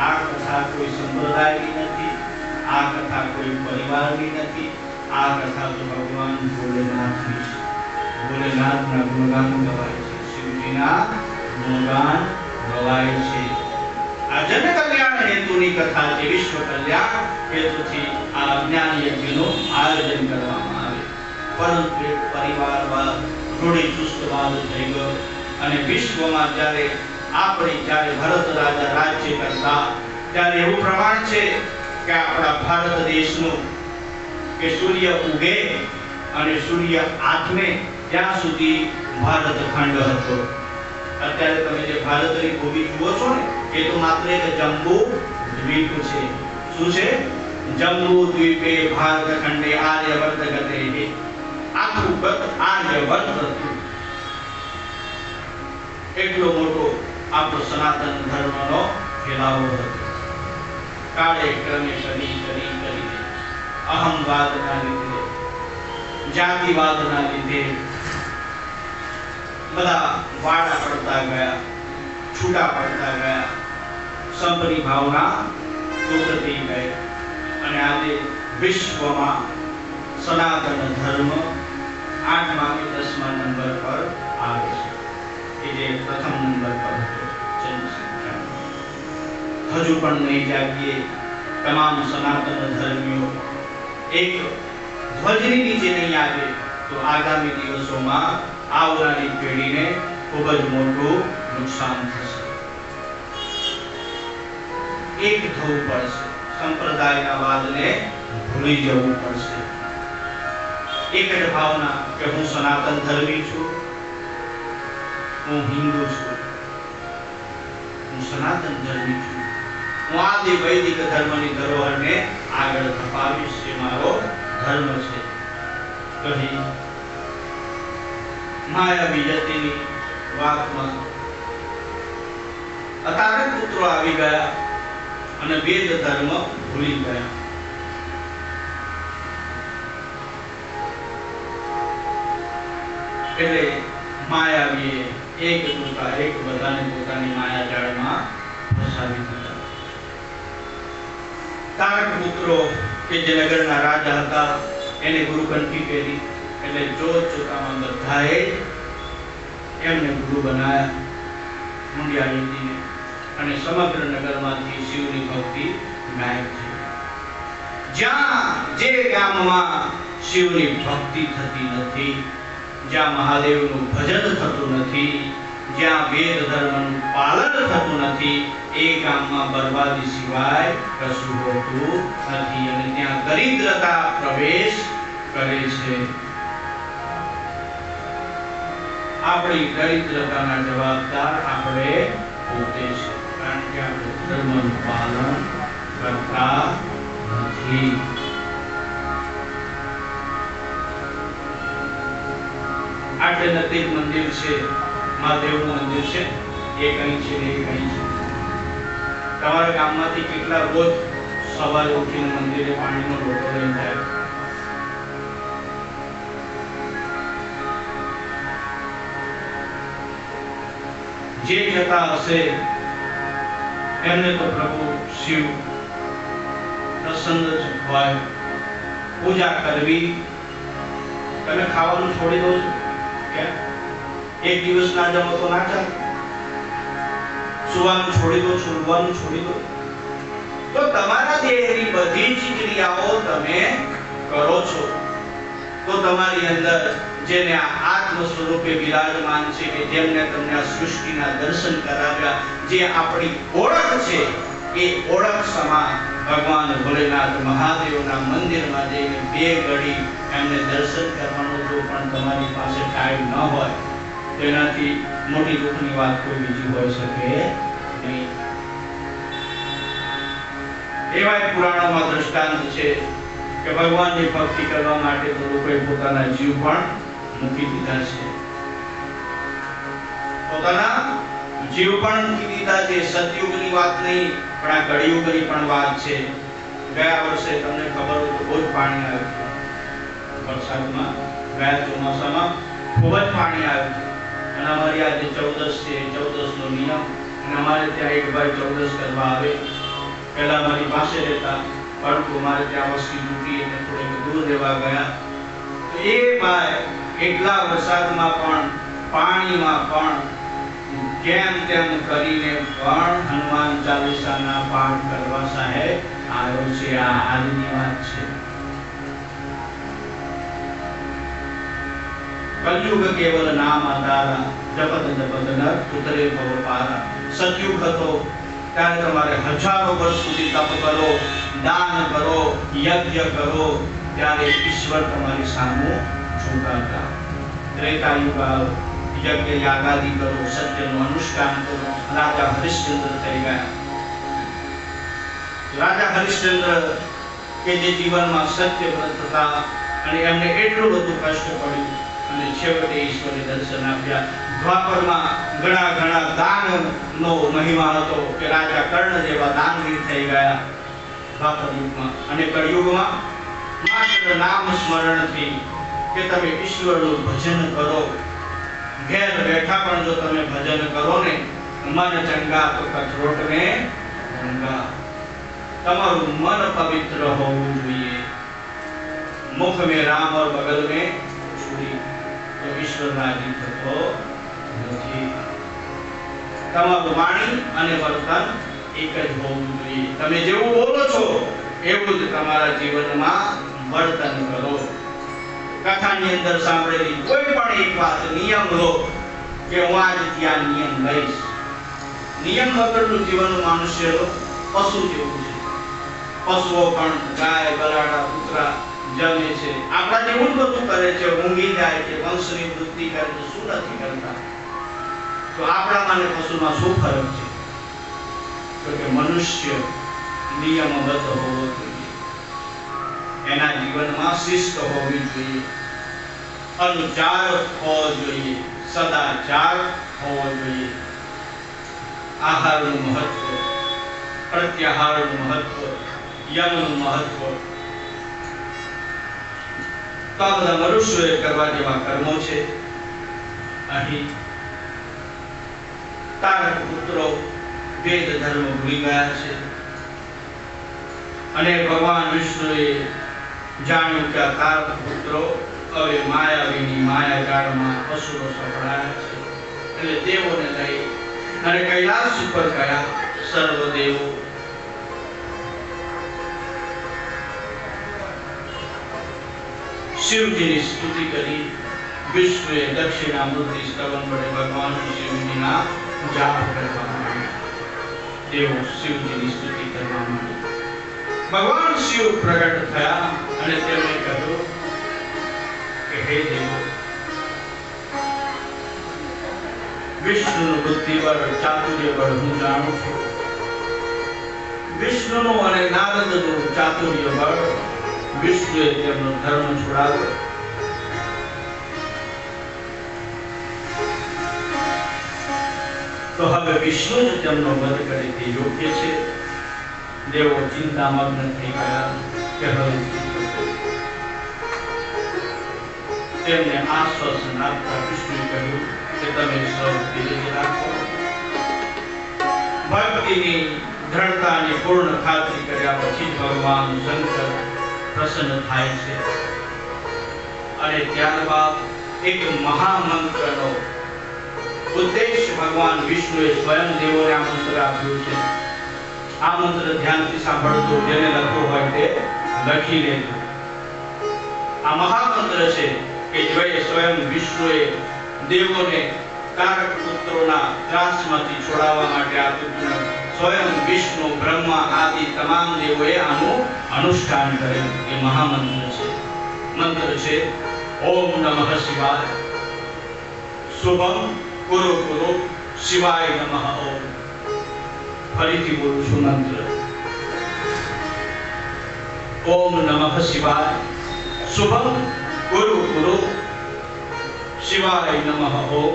આ કથા કોઈ સંપ્રદાયની નથી, આ કથા કોઈ પરિવારની નથી, આ કથા તો ભગવાન ભોલેનાથની છે। ભોલેનાથના ગુણગાન ગવાય છે, શિવજીના ગુણગાન ગવાય છે। આ જન કલ્યાણ હેતુની કથા છે, વિશ્વ કલ્યાણ હેતુથી આ જ્ઞાન યજ્ઞનું આયોજન કરવામાં આવે। પરંતુ એક પરિવારવાદ, થોડી ચુસ્તવાદ થઈ ગયો અને વિશ્વમાં જ્યારે ભરત રાજા રાજ્ય કરતા ત્યારે એવું પ્રમાણ છે કે આપણા ભારત દેશનું કે સૂર્ય ઉગે અને સૂર્ય આથમે ત્યાં સુધી ભારત ખંડ હતો। અત્યારે તમે જે ભારતની ભૂમિ જુઓ છો ને એ તો માત્ર એક જંબુ દ્વીપ છે। શું છે? જંબુ દ્વીપે ભારત ખંડે આર્યવર્ત ગતે, આખું ગત આર્યવર્ત હતું। એટલો મોટો આપણો સનાતન ધર્મનો ફેલાવો હતો। કાળે ક્રમે કરી અહમવાદના લીધે, જાતિવાદના લીધે બધા વાડા પડતા ગયા, છૂટા પડતા ગયા, સંપની ભાવના તૂટતી ગઈ અને આજે વિશ્વમાં સનાતન ધર્મ 8મા કે 10મા નંબર પર આવે છે। જે પ્રથમ નંબર પર જનસંખ્યા હજુ પણ નહીં જાગીએ। તમામ સનાતન ધર્મીઓ એક ધ્વજની નીચે નહીં આવે તો આગામી દિવસોમાં આવનારી પેઢીને ખૂબ જ મોટું નુકસાન થશે। એક થવું પડશે, સંપ્રદાયના વાદને ભૂલી જવું પડશે। એક જ ભાવના કે હું સનાતન ધર્મી છું, હું હિન્દુ છું, હું સનાતન ધર્મી છું, હું આદિ વૈદિક ધર્મની ધરોહરને આગળ ધપાવીશ, એ મારો ધર્મ છે કહી માયાવી જતીની વાતમાં અતારક પુત્રો આવી ગયા અને વેદ ધર્મ ભૂલી ગયા। એટલે માયાવીએ એક બધાને પોતાની માયા જાળમાં ફસાવી દીધા। તારક પુત્રો કે જે નગરના રાજા હતા એને ગુરુકંઠી પહેરી, એટલે જોતામાં બધાએ એમને ગુરુ બનાવ્યા મુંડિયાજીને, અને સમગ્ર નગરમાંથી શિવની ભક્તિ ગાયબ થઈ। જ્યાં જે ગામમાં શિવની ભક્તિ થતી નથી, જ્યાં મહાદેવનું ભજન થતું નથી, જ્યાં વેદ ધર્મનું પાલન થતું નથી, એ ગામમાં બરબાદી સિવાય કશું હોતું નથી અને ત્યાં દરિદ્રતા પ્રવેશ કરે છે। આપણી દરિદ્રતાના જવાબદાર આપણે પોતે છે, કારણ કે આપણે ધર્મનું પાલન કરતા નથી। આટલે નજીક મંદિર છે, મહાદેવનું મંદિર છે, એ કઈ છે ને એ કઈ છે। તમારા ગામમાંથી કેટલા રોજ સવારે ઉઠીને મંદિરે પાણીનો લોટો લઈને જાય? જે જતા હશે એમને તો પ્રભુ શિવ પ્રસન્ન હોય। પૂજા કરવી, તમે ખાવાનું છોડી દો છો કેમ? એક દિવસ ના જમો તો ના ચાલે? સુવાનું છોડી દો, છોડવાનું છોડી દો, તો તમારા દેહની બધી જ ક્રિયાઓ તમે કરો છો તો તમારી અંદર જેને આત્મ સ્વરૂપે વિરાજમાન છે, કે જેમને તમને આ સૃષ્ટિના દર્શન કરાવ્યા, જે આપણી ઓળખ છે, એ ઓળખ સમા ભગવાન ભોલેનાથ મહાદેવના મંદિરમાં જઈને 2 ઘડી એમને દર્શન કરવાનો જો પણ તમારી પાસે ટાઈમ ન હોય, તેનાથી મોટી દુઃખની વાત કોઈ બીજી હોઈ શકે નહીં. એવા પુરાણોમાં દ્રષ્ટાંત છે કે ભગવાનની ભક્તિ કરવા માટે તો લોકોએ પોતાના જીવ પણ મૂકી દીધા છે. પોતાના જીવ પણ મૂકી દીધા છે. સતયુગની વાત નહીં, પણ આ કળિયુગની પણ વાત છે. ગયા વર્ષે તમને ખબર હોય તો બહુ જ પાણી આવ્યું વરસાદમાં. ગયા ચોમાસામાં ખૂબ જ પાણી આવ્યું. અને અમારી આજે 14 છે, 14 નો નિયમ. અને અમારે ત્યાં એક ભાઈ 14 કરવા આવે. પહેલા મારી પાસે રહેતા, પરંતુ મારે ત્યાં વસ્તી તૂટી એટલે થોડીક દૂર રહેવા ગયા. તો એ ભાઈ એટલા વરસાદમાં પણ, પાણીમાં પણ કેમ તેમ કરીને પણ હનુમાન ચાલીસાના પાઠ કરવા સાહેબ આવ્યો છે. આ આજની વાત છે. કલયુગ કેવલ નામ આધારા, જપત જપત નર ઉતરે ભવ પારા. સતયુગ હતો ત્યારે તમારે હજારો વર્ષ સુધી તપ કરો, દાન કરો, યજ્ઞ કરો, ત્યારે ઈશ્વર તમારી સામે જોતા હતા. ત્રેતાયુગ આવ્યો, યજ્ઞ યાગાદિ કરો, સત્યનું અનુષ્ઠાન કરો. રાજા હરિશ્ચંદ્ર થઈ ગયા. રાજા હરિશ્ચંદ્ર કે જે જીવનમાં સત્ય વ્રત હતા અને એમને એટલું બધું કષ્ટ પડ્યું અને છેવટે ઈશ્વરે દર્શન આપ્યા. દ્વાપરમાં ઘણા દાનનો મહિમા હતો કે રાજા કર્ણ જેવા દાનવીર થઈ ગયા દ્વાપર યુગમાં. અને કળિયુગમાં માત્ર નામ સ્મરણથી કે તમે ઈશ્વરનું ભજન કરો, ઘેર બેઠા પણ જો તમે ભજન કરો ને, મન ચંગા તો કઠરોટને ગંગા. તમારું મન પવિત્ર હોવું જોઈએ. મુખ में राम और बगल में छुरी, तो ईश्वर राजी થતો નથી. તમારું વાણી અને વર્તન એક જ હોવું જોઈએ. તમે જેવું બોલો છો એવું જ તમારા જીવનમાં વર્તન કરો. કથાની અંદર સાંભળેલી કોઈ પણ એક વાત, નિયમ લો કે હું આજથી આ નિયમ લઈશ. નિયમ વગરનું જીવન મનુષ્યનું પશુ જેવું છે. પશુઓ પણ ગાય, બરાડા, કૂતરા જમે છે. આપણા જેવું જ બધું કરે છે. ઊંઘી જાય છે, વંશની વૃદ્ધિ કરે છે, શું નથી કરતા? તો આપણામાં અને પશુમાં શું ફરક છે? તો કે મનુષ્ય નિયમબદ્ધ હોવો જોઈએ, એના જીવનમાં શિસ્ત હોવી જોઈએ, અનુચાર હોવો જોઈએ, સદાચાર હોવો જોઈએ. આહારનું મહત્વ, પ્રત્યાહારનું મહત્વ, યમનું મહત્વ, તો આ બધા મનુષ્યોએ કરવા જેવા કર્મો છે. અહીં તારક પુત્રો વેદ ધર્મ ભૂલી ગયા છે અને ભગવાન વિષ્ણુએ જાણ્યું કે આ તારક પુત્રો હવે માયાવીની માયાજાળમાં અસુરો સપડાયા છે. એટલે દેવોને લઈ અને કૈલાસ ઉપર ગયા. સર્વ દેવો શિવજીની સ્તુતિ કરી. વિષ્ણુએ દક્ષિણામૂર્તિ સ્તવન વડે ભગવાન શિવજીના જાપ કરવા માંડ્યા. દેવો શિવજીની સ્તુતિ કરવા માંડ્યા. ભગવાન શિવ પ્રગટ થયા અને તેમણે કહ્યું કે હે દેવો, વિષ્ણુનું બુદ્ધિ બળ, ચાતુર્ય બળ હું જાણું છું. વિષ્ણુનું અને નારદનું ચાતુર્ય બળ, વિષ્ણુએ તેમનો ધર્મ છોડાવ્યો. તો હવે વિષ્ણુ જ તેમનો વધ કરે તે યોગ્ય છે. દેવો ચિંતામગ્ન થઈ ગયા કે હવે તેમને આશ્વાસન આપતા વિષ્ણુએ કહ્યું કે તમે સૌ ધીરજ રાખો. ભક્તિની દ્રઢતાની પૂર્ણ ખાતરી કર્યા પછી ભગવાન શંકર પ્રસન્ન થાય છે અને ત્યારબાદ એક મહામંત્રનો ઉદ્દેશ ભગવાન વિષ્ણુએ સ્વયં દેવોને આ મંત્ર આપ્યો છે. આ મંત્ર ધ્યાનથી સાંભળજો, જેને લખવો હોય તે લખી લેજો. આ મહામંત્ર છે કે જે સ્વયં વિષ્ણુએ દેવોને તારક પુત્રોના ત્રાસમાંથી છોડાવવા માટે આપ્યું. स्वयं विष्णु ब्रह्मा आदि तमाम देवोए आનું અનુષ્ઠાન કરેલું એ મહામંત્ર છે. મંત્ર છે ઓમ નમઃ શિવાય શુભમ કુરુ કુરુ શિવાય નમઃ ઓમ. ફરીથી બોલું છું મંત્ર ઓમ નમઃ શિવાય શુભમ કુરુ કુરુ શિવાય નમઃ ઓમ.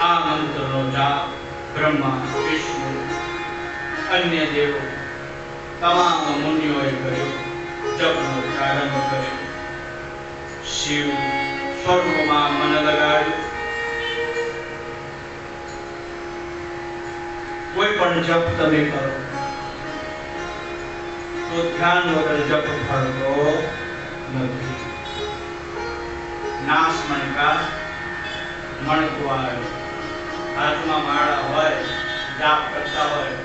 આ મંત્રનો જાપ બ્રહ્મા વિષ્ણુ અન્ય દેવો તમામ મુનિઓએ કર્યો. જપનો પ્રારંભ કર્યો. શિવ સ્વરૂપમાં મન લગાડ્યું. કોઈ પણ જપ તમે કરો તો ધ્યાન વગર જપ ફળતો નથી. નાશ મણકા મણકો આવ્યો. હાથમાં માળા હોય, જાપ કરતા હોય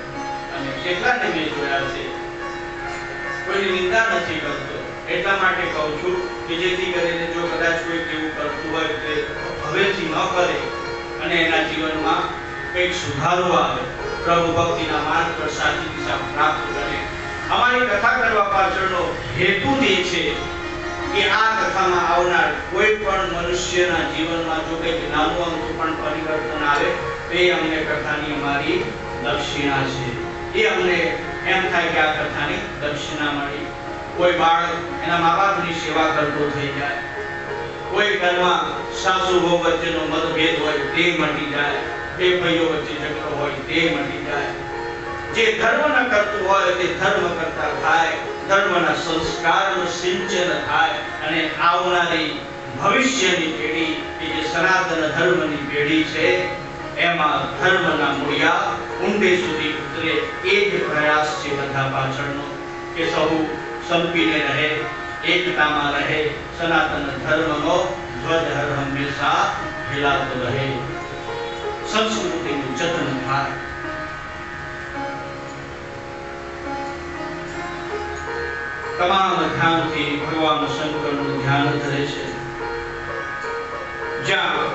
અને કેટલાને મેં જોયા છે કોઈની નિંદા નથી કરતો. એટલા માટે કહું છું કે જેથી કરીને જો કદાચ કોઈ એવું કરતું હોય કે હવેથી ન કરે અને એના જીવનમાં કંઈક સુધારો આવે, પ્રભુ ભક્તિના માર્ગ પર સાચી દિશા પ્રાપ્ત કરે. અમારી કથા કરવા પાછળનો હેતુ એ છે કે આ કથામાં આવનાર કોઈ પણ મનુષ્યના જીવનમાં જો કંઈક નાનું અમથું પણ પરિવર્તન આવે તો એ અમને કથાની અમારી દક્ષિણા છે. એ અમને એમ થાય કે આ કથાની દક્ષિણા મળી. કોઈ બાળક એના મા બાપની સેવા કરતો થઈ જાય, કોઈ ઘરમાં સાસુ વહુ વચ્ચેનો મતભેદ હોય તે મટી જાય, બે ભાઈઓ વચ્ચે ઝઘડો હોય તે મટી જાય. જે ધર્મ ન કરતું હોય તે ધર્મ કરતા થાય, ધર્મના સંસ્કારનું સિંચન થાય અને આવનારી ભવિષ્યની પેઢી કે જે સનાતન ધર્મની પેઢી છે એમાં ધર્મના મૂળિયા ઊંડે સુધી ઉતરે. એ જ પ્રયાસ છે બધા પાછળનો કે સૌ સંપીને રહે, એકતામાં રહે, સનાતન ધર્મનો ધ્વજ હર હંમેશા હિલાતો રહે, સંસ્કૃતિનું જતન થાય. તમામ ધ્યાનથી ભગવાન શંકરનું ધ્યાન ધરે છે. જ્યાં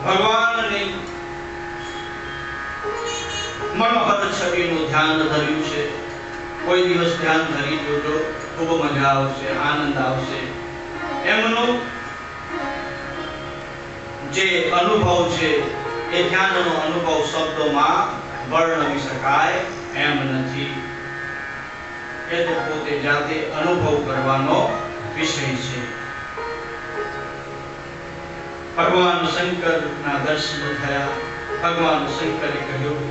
ભગવાનની મનોહર છબીનું ધ્યાન ધર્યું છે. કોઈ દિવસ ધ્યાન ધરી જોજો, ખૂબ મજા આવશે, આનંદ આવશે. એમનો જે અનુભવ છે એ ધ્યાનનો અનુભવ શબ્દોમાં વર્ણવી શકાય એમ નથી. એ તો પોતે જાતે અનુભવ કરવાનો વિષય છે. ભગવાન શંકરના દર્શન થયા. ભગવાન શંકરે કહ્યું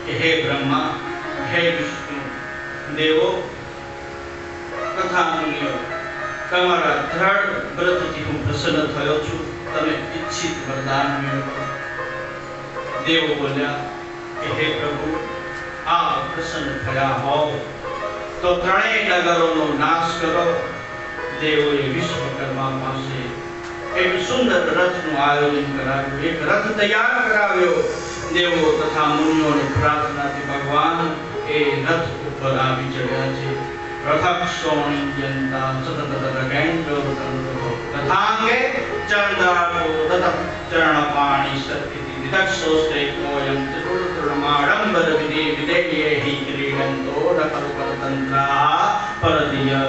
કે હે બ્રહ્મા, હે વિષ્ણુ દેવો તથા મુનિઓ, તમારા દ્રઢ વ્રતથી હું પ્રસન્ન થયો છું. તમે ઈચ્છિત વરદાન મેળવો. દેવો બોલ્યા કે હે પ્રભુ, આ પ્રસન્ન થયા હોવ તો ત્રણેય નગરોનો નાશ કરો. દેવોએ વિશ્વકર્મા પાસે એક સુંદર રથનું આયોજન કરાવ્યું, એક રથ તૈયાર કરાવ્યો. દેવો તથા મુનિઓની પ્રાર્થનાથી ભગવાન એ રથ ઉપર આવી ચડ્યા છે. રથક્ષોણિયંતા સતતતગેન્દ્રો તથાંગે ચંદ્રાકો તત ચરણપાણી સત્યતિ દિદક્ષોસ્તે કોયમ ત્રિપુરતૃણમાડંબર વિદે વિદેયે ક્રીડંતો રથરૂપતંત્રા પરદિય.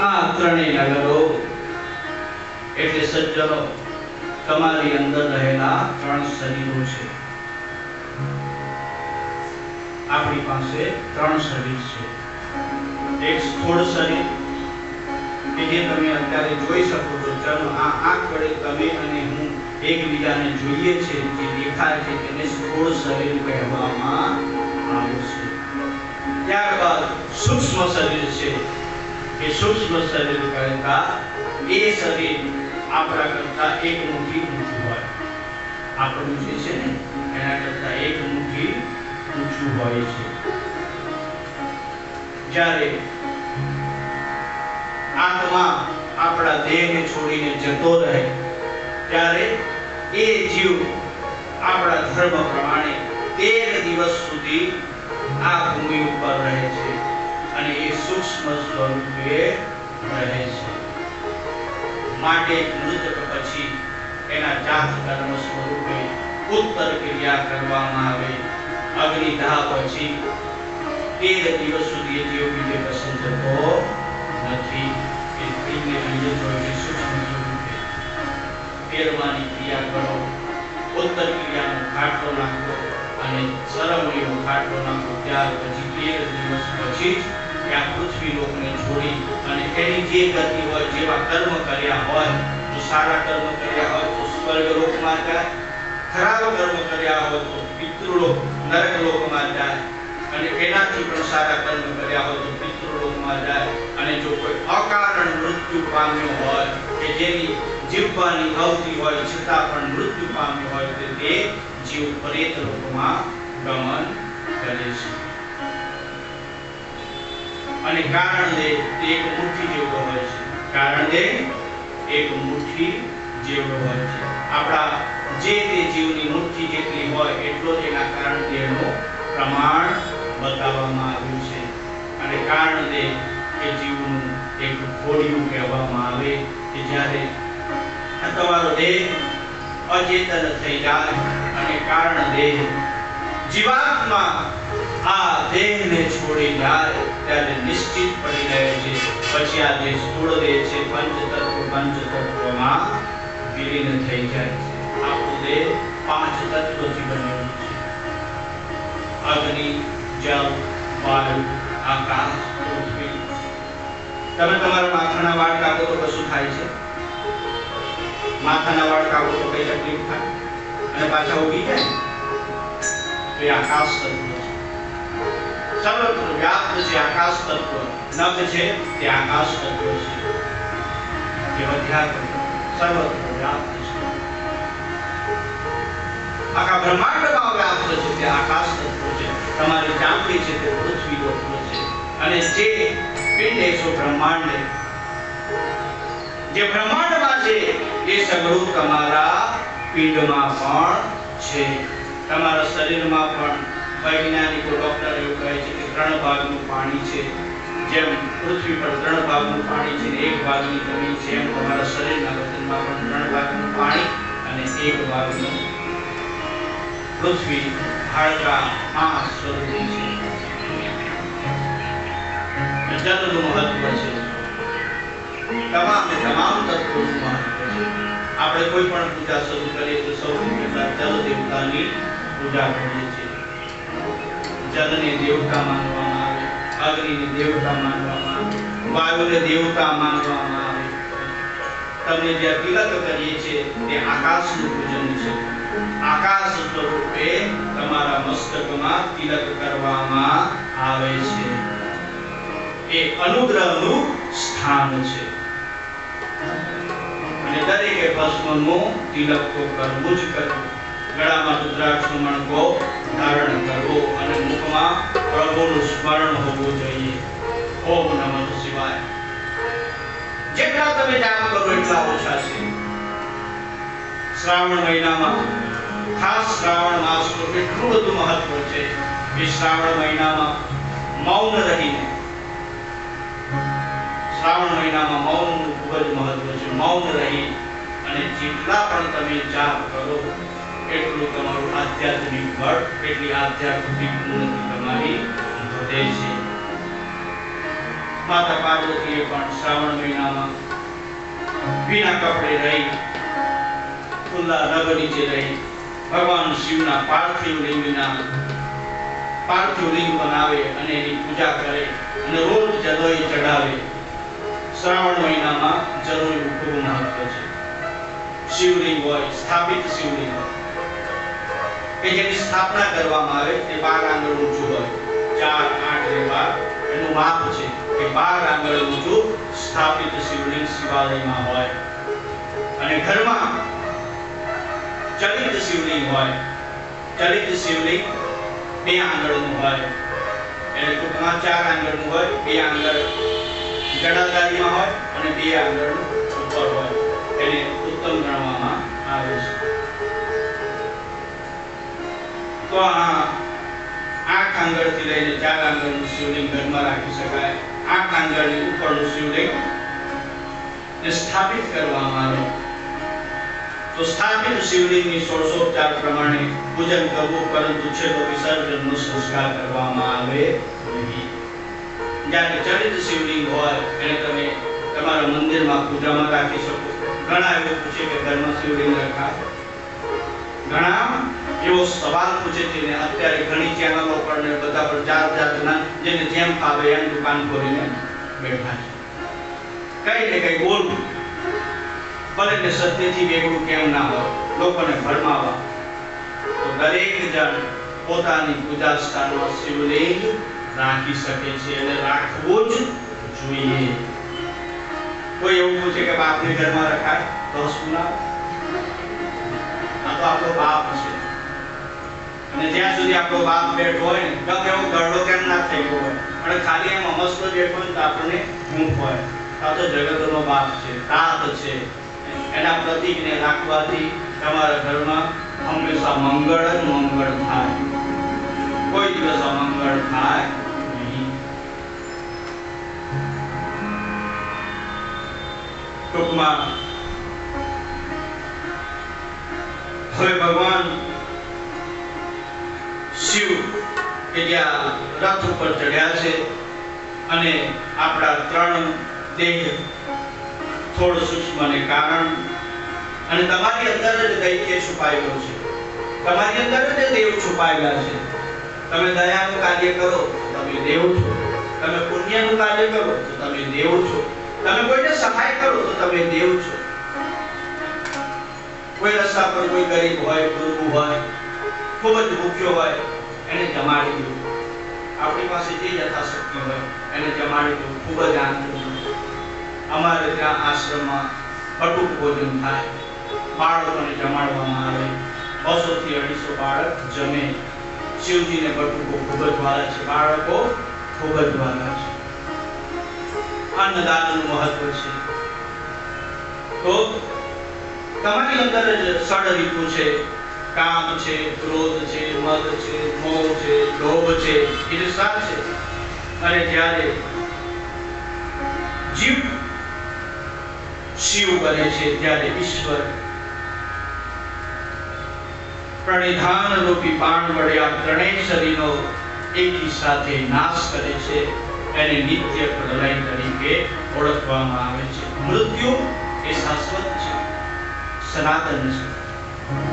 આ ત્રણેય નગરો એટલે સજ્જનો, તમારી અંદર રહેલા ત્રણ શરીરો છે. આપણી પાસે ત્રણ શરીર છે. એક સ્થૂળ શરીર કે જે તમે અત્યારે જોઈ શકો છો. ચાલો આ આંખ વડે તમે અને હું એકબીજાને જોઈએ છે, જે દેખાય છે તેને સ્થૂળ શરીર કહેવામાં આવે છે. ત્યારબાદ સૂક્ષ્મ શરીર છે. એ સૂક્ષ્મ શરીર કરતા એ શરીર આપણા કરતા એક મુઠ્ઠી ઊંચું હોય. આપણું જે છે ને એના કરતા એક મુઠ્ઠી ઊંચું હોય છે. જ્યારે આત્મા આપણા દેહને છોડીને જતો રહે ત્યારે એ જીવ આપણા ધર્મ પ્રમાણે 13 દિવસ સુધી આ ભૂમિ ઉપર રહે છે અને એ સૂક્ષ્મ સ્વરૂપે રહે છે. માટે મૃતક પછી એના જાત કર્મ સ્વરૂપે ઉત્તર ક્રિયા કરવામાં આવે. અગ્નિદાહ પછી 13 દિવસ સુધી એ જીવ બીજે પસંદ થતો નથી. એ સ્ત્રીને બીજે જોઈને સૂક્ષ્મ જીવ પહેરવાની ક્રિયા કરો, ઉત્તર ક્રિયાનો ખાટલો નાખો અને સરવણીનો ખાટલો નાખો. ત્યાર પછી 13 દિવસ પછી આ પૃથ્વી લોકને છોડી અને એની જે ગતિ હોય, જેવા કર્મ કર્યા હોય, તો સારા કર્મ કર્યા હોય તો સ્વર્ગ લોકમાં જાય, ખરાબ કર્મ કર્યા હોય તો પિતૃલોક નરક લોકમાં જાય, અને એનાથી પણ સારા કર્મ કર્યા હોય તો પિતૃલોકમાં જાય. અને જો કોઈ અકારણ મૃત્યુ પામ્યો હોય કે જેની જીવવાની અવધિ હોય છતાં પણ મૃત્યુ પામ્યો હોય તો તે જીવ પ્રેત લોકમાં ગમન કરે છે. અને કારણ દે એક મુઠ્ઠી જેવડો હોય છે. કારણ દે એક મુઠ્ઠી જેવડો હોય છે. આપણા જે તે જીવની મુઠ્ઠી જેટલી હોય એટલો જ એના કારણ દેનું પ્રમાણ બતાવવામાં આવ્યું છે. અને કારણ દે એ જીવનું એક ઘોડિયું કહેવામાં આવે કે જ્યારે તમારો દેહ અચેતન થઈ જાય અને કારણ દેહ જીવાત્મા આ દેહને છોડી જાય ત્યારે નિશ્ચિત પડી રહે છે પછી આ જે સ્થૂળ દેહ છે પંચતત્વમાં વિલીન થઈ જાય છે. આપણું દેહ 5 તત્વોથી બનેલું છે: અગ્નિ, જલ, વાયુ, આકાશ, પૃથ્વી. તમે તમારા માથાના વાળ કાપો તો કશું થાય છે? માથાના વાળ કાપો તો કઈ તકલીફ થાય અને પાછા ઉગી જાય? તો એ આકાશ તત્વ છે. સર્વત્ર વ્યાપ્ત છે આકાશ તત્વ. નખ છે તે આકાશ તત્વ છે. જે અધ્યાત્મ સર્વત્ર વ્યાપ્ત છે. આખા બ્રહ્માંડમાં વ્યાપ્ત છે તે આકાશ તત્વ છે. તમારી ચામડી છે તે પૃથ્વી તત્વ છે. અને જે પિંડ છે બ્રહ્માંડ, જે બ્રહ્માંડમાં છે એ સગળું તમારા પિંડમાં પણ છે. તમારા શરીરમાં પણ વૈજ્ઞાનિકો ડોક્ટર એવું કહે છે કે 3 ભાગનું પાણી છે. જેમ પૃથ્વી પર 3 ભાગનું પાણી છે ને 1 ભાગની જમીન છે, એમ તમારા શરીરના વજનમાં પણ 3 ભાગનું પાણી અને 1 ભાગનું પૃથ્વી, હાડકા, માંસ સ્વરૂપ છે. જલનું મહત્વ છે. તમામ તત્વોનું મહત્વ છે. આપણે કોઈ પણ પૂજા શરૂ કરીએ તો સૌથી પહેલા જલ દેવતાની પૂજા કરીએ છીએ. જલને દેવતા માનવામાં આવે, અગ્નિને દેવતા માનવામાં આવે, વાયુને દેવતા માનવામાં આવે. તમને જે તિલક કરીએ છીએ તે આકાશનું પૂજન છે. આકાશ સ્વરૂપે તમારા મસ્તકમાં તિલક કરવામાં આવે છે. એ અનુગ્રહનું સ્થાન છે. અને દરેકે ભસ્મનું તિલક તો કરવું જ કરવું. ગળામાં રુદ્રાક્ષનો મણકો ધારણ કરવો અને મુખમાં પ્રભુનું સ્મરણ હોવું જોઈએ. ઓમ નમઃ શિવાય. જેટલા તમે જાપ કરો એટલા ઓછા છે. શ્રાવણ મહિનામાં ખાસ શ્રાવણ માસનું એટલું બધું મહત્વ છે કે શ્રાવણ મહિનામાં મૌન રહીને, શ્રાવણ મહિનામાં મૌનનું ખૂબ જ મહત્વ છે. મૌન રહી અને જેટલા પણ તમે જાપ કરો એટલું તમારું આધ્યાત્મિક બળ, એટલી આધ્યાત્મિક ઉન્નતિ તમારી વધે છે. માતા પાર્વતીએ પણ શ્રાવણ મહિનામાં વિના કપડે રહી, ખુલ્લા નભ નીચે રહી, ભગવાન શિવના પાર્થિવ લિંગ બનાવે અને એની પૂજા કરે અને રોજ જલોય ચડાવે. શ્રાવણ મહિનામાં જલોયનું ખૂબ મહત્વ છે. શિવલિંગ હોય, સ્થાપિત શિવલિંગ હોય કે જેની સ્થાપના કરવામાં આવે તે 12 આંગળ ઊંચું હોય. 4, 8 અને 12 એનું માપ છે કે 12 આંગળ ઊંચું સ્થાપિત શિવલિંગ શિવાલયમાં હોય. અને ઘરમાં ચલિત શિવલિંગ હોય. ચલિત શિવલિંગ 2 આંગળનું હોય. એટલે ટૂંકમાં 4 આંગળનું હોય, 2 આંગળ ગળાધારીમાં હોય અને 2 આંગળ ઉપર હોય. એને ઉત્તમ ગણવામાં આવે છે. તો આ 8 આંગળથી લઈને 4 આંગળનું શિવલિંગ ઘરમાં રાખી શકાય. 8 આંગળની ઉપરનું શિવલિંગ ને સ્થાપિત કરવામાં આવે. તો સ્થાપિત શિવલિંગની ષોડશોપચાર પ્રમાણે પૂજન કરવું, પરંતુ છેલ્લો વિસર્જનનો સંસ્કાર કરવામાં આવે નહીં. જ્યારે ચરિત શિવલિંગ હોય એને તમે તમારા મંદિરમાં પૂજામાં રાખી શકો. ઘણા એવું પૂછે કે ઘરમાં શિવલિંગ રખાય. ઘણા એવો સવાલ પૂછે છે ને અત્યારે ઘણી ચેનલો પર ને બધા પર જાતના જેને જેમ ફાવે એમ દુકાન ખોલીને બેઠા છે. કઈ ને કઈ બોલવું, ભલે ને સત્યથી વેગળું કેમ ના હોય, લોકોને ભરમાવા. તો દરેક જણ પોતાની પૂજા સ્થાનમાં શિવલિંગ રાખી શકે છે અને રાખવું જ જોઈએ. કોઈ એવું પૂછે કે બાપને ઘરમાં રખાય તો સુના, આ તો આપણો બાપ છે અને જ્યાં સુધી આપણો બાપ બેઠો હોય ને ગમે એવો ગરડો કેમ ના થઈ ગયો હોય અને ખાલી એમ અમસ્તો બેઠો હોય તો આપણને ઊંઘ હોય. આ તો જગતનો બાપ છે, તાત છે. એના પ્રતીકને રાખવાથી તમારા ઘરમાં હંમેશા મંગળ જ મંગળ થાય, કોઈ દિવસ અમંગળ થાય નહીં. ટૂંકમાં હવે ભગવાન શિવ કે જ્યાં રથ ઉપર ચડ્યા છે અને આપણા ત્રણ દેહ થોડ સૂક્ષ્મ ને કારણ અને તમારી અંદર જ દૈત્ય છુપાયેલો છે, તમારી અંદર જ દેવ છુપાયેલા છે. તમે દયાનું કાર્ય કરો તો તમે દેવ છો, તમે પુણ્યનું કાર્ય કરો તો તમે દેવ છો, તમે કોઈને સહાય કરો તો તમે દેવ છો. કોઈ રસ્તા પર કોઈ ગરીબ હોય, ગુરુ હોય, ખૂબ જ ભૂખ્યો હોય, એને જમાડી દો. આપણી પાસે જે યથાશક્તિ હોય એને જમાડી દો, ખૂબ જ આનંદ. અમારે ત્યાં આશ્રમમાં અટૂટ ભોજન થાય, બાળકોને જમાડવામાં આવે. 200 થી 250 બાળક જમે. શિવજીને બટુકો ખૂબ જ વાલા છે, બાળકો ખૂબ જ વાલા છે. અન્નદાનનું મહત્વ છે. તો તમારી અંદર જ ષડ ઋતુ છે, કામ છે, ક્રોધ છે, મદ છે, મોહ છે, લોભ છે, ઈર્ષા છે. અને જ્યારે જીવ શિવ બને છે ત્યારે ઈશ્વર પ્રણિધાન રૂપી બાણ વડે આ ત્રણેય શરીરનો એકી સાથે નાશ કરે છે. એને નિત્ય પ્રલય તરીકે ઓળખવામાં આવે છે. મૃત્યુ એ શાશ્વત છે, સનાતન છે,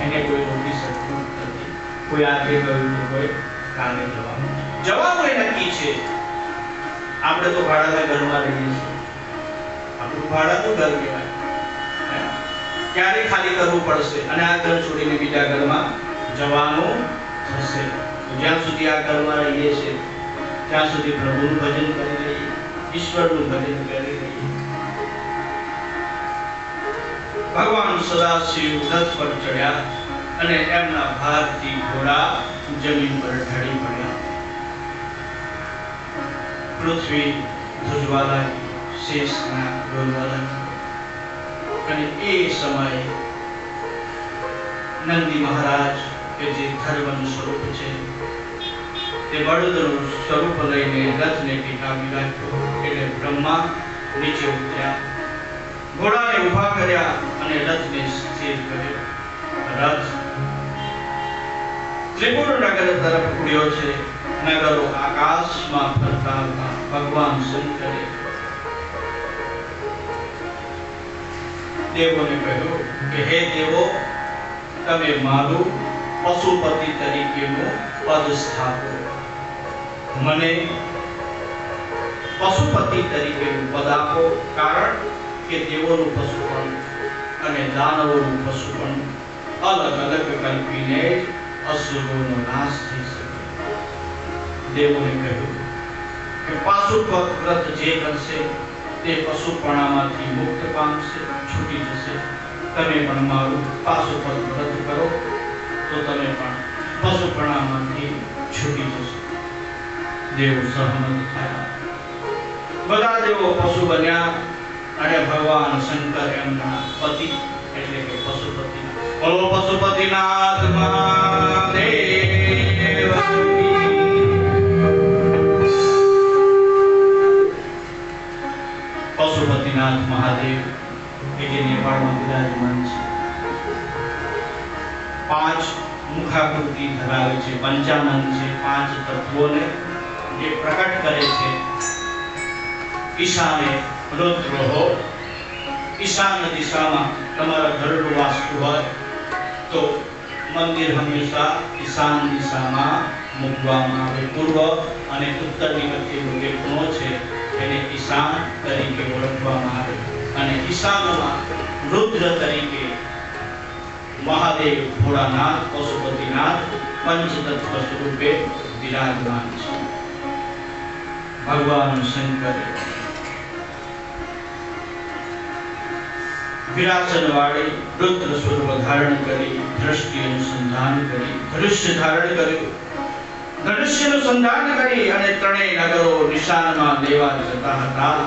એને કોઈ રોકી શકતું નથી. કોઈ આજે ગયું તો કોઈ કાલે જવાનું. જવાનું એ નક્કી છે. આપણે તો ભાડાના ઘરમાં રહીએ છીએ, આપણું ભાડાનું ઘર કહેવાય. ક્યારે ખાલી કરવું પડશે અને આ ઘર છોડીને બીજા ઘરમાં જવાનું થશે. જ્યાં સુધી આ ઘરમાં રહીએ છીએ ત્યાં સુધી પ્રભુનું ભજન કરી લઈએ, ઈશ્વરનું ભજન કરી લઈએ. ભગવાન સદાશિવ રથ પર ચડ્યા અને એમના ભારથી ઘોડા જમીન પર ઢળી પડ્યા. પૃથ્વી ધ્રુજવા લાગી, શેષનાગ ડોલવા લાગી. અને એ સમયે નંદી મહારાજ કે જે ધર્મનું સ્વરૂપ છે તે બળદનું સ્વરૂપ લઈને રથને ટીકાવી રાખ્યો. એટલે બ્રહ્મા નીચે ઉતર્યા, ઘોડાને ઊભા કર્યા અને રથને સ્થિર કર્યો. રથ ત્રિપુર નગર તરફ ઉડ્યો છે. નગરો આકાશમાં ફરતા હતા. ભગવાન શંકરે દેવોને કહ્યું કે હે દેવો, તમે મારું પશુપતિ તરીકેનું પદ સ્થાપો. મને પશુપતિ તરીકેનું પદ આપો, કારણ કે દેવોનું પશુપણ અને દાનવોનું પશુપણ અલગ અલગ કલ્પીને અસુરોનો નાશ થઈ શકે. દેવોને કહ્યું કે પાશુપત વ્રત જે કરશે તે પશુપણામાંથી મુક્ત પામશે, છૂટી જશે. તમે પણ મારું પાશુપત વ્રત કરો તો તમે પણ પશુપણામાંથી છૂટી જશો. દેવ સહમત થયા. બધા દેવો પશુ બન્યા અને ભગવાન શંકર એમના પતિ એટલે કે પશુપતિ. બોલો પશુપતિનાથ મહાદેવ. પશુપતિનાથ મહાદેવ કે જે નેપાળમાં બિરાજમાન છે. પાંચ મુખાકૃતિ ધરાવે છે, પંચાનન છે, પાંચ તત્વોને જે પ્રકટ કરે છે. ઈશાને રુદ્ર હો, ઈશાન દિશામાં તમારા ઘરનું વાસ્તુ હોય તો મંદિર હંમેશા ઈશાન દિશામાં મૂકવામાં આવે. પૂર્વ અને ઉત્તરની વચ્ચેનો જે ખૂણો છે એને ઈશાન તરીકે ઓળખવામાં આવે અને ઈશાનમાં રુદ્ર તરીકે મહાદેવ, ભોળાનાથ, પશુપતિનાથ પંચતત્વ સ્વરૂપે વિરાજમાન છે. ભગવાન શંકરે વિરાસન વાળી રુદ્ર સ્વરૂપ ધારણ કરી દ્રષ્ટિ અનુસંધાન કરી ધનુષ્ય ધારણ કર્યું. ધનુષ્યનું સંધાન કરી અને ત્રણેય નગરો નિશાનમાં લેવા જતા હતા.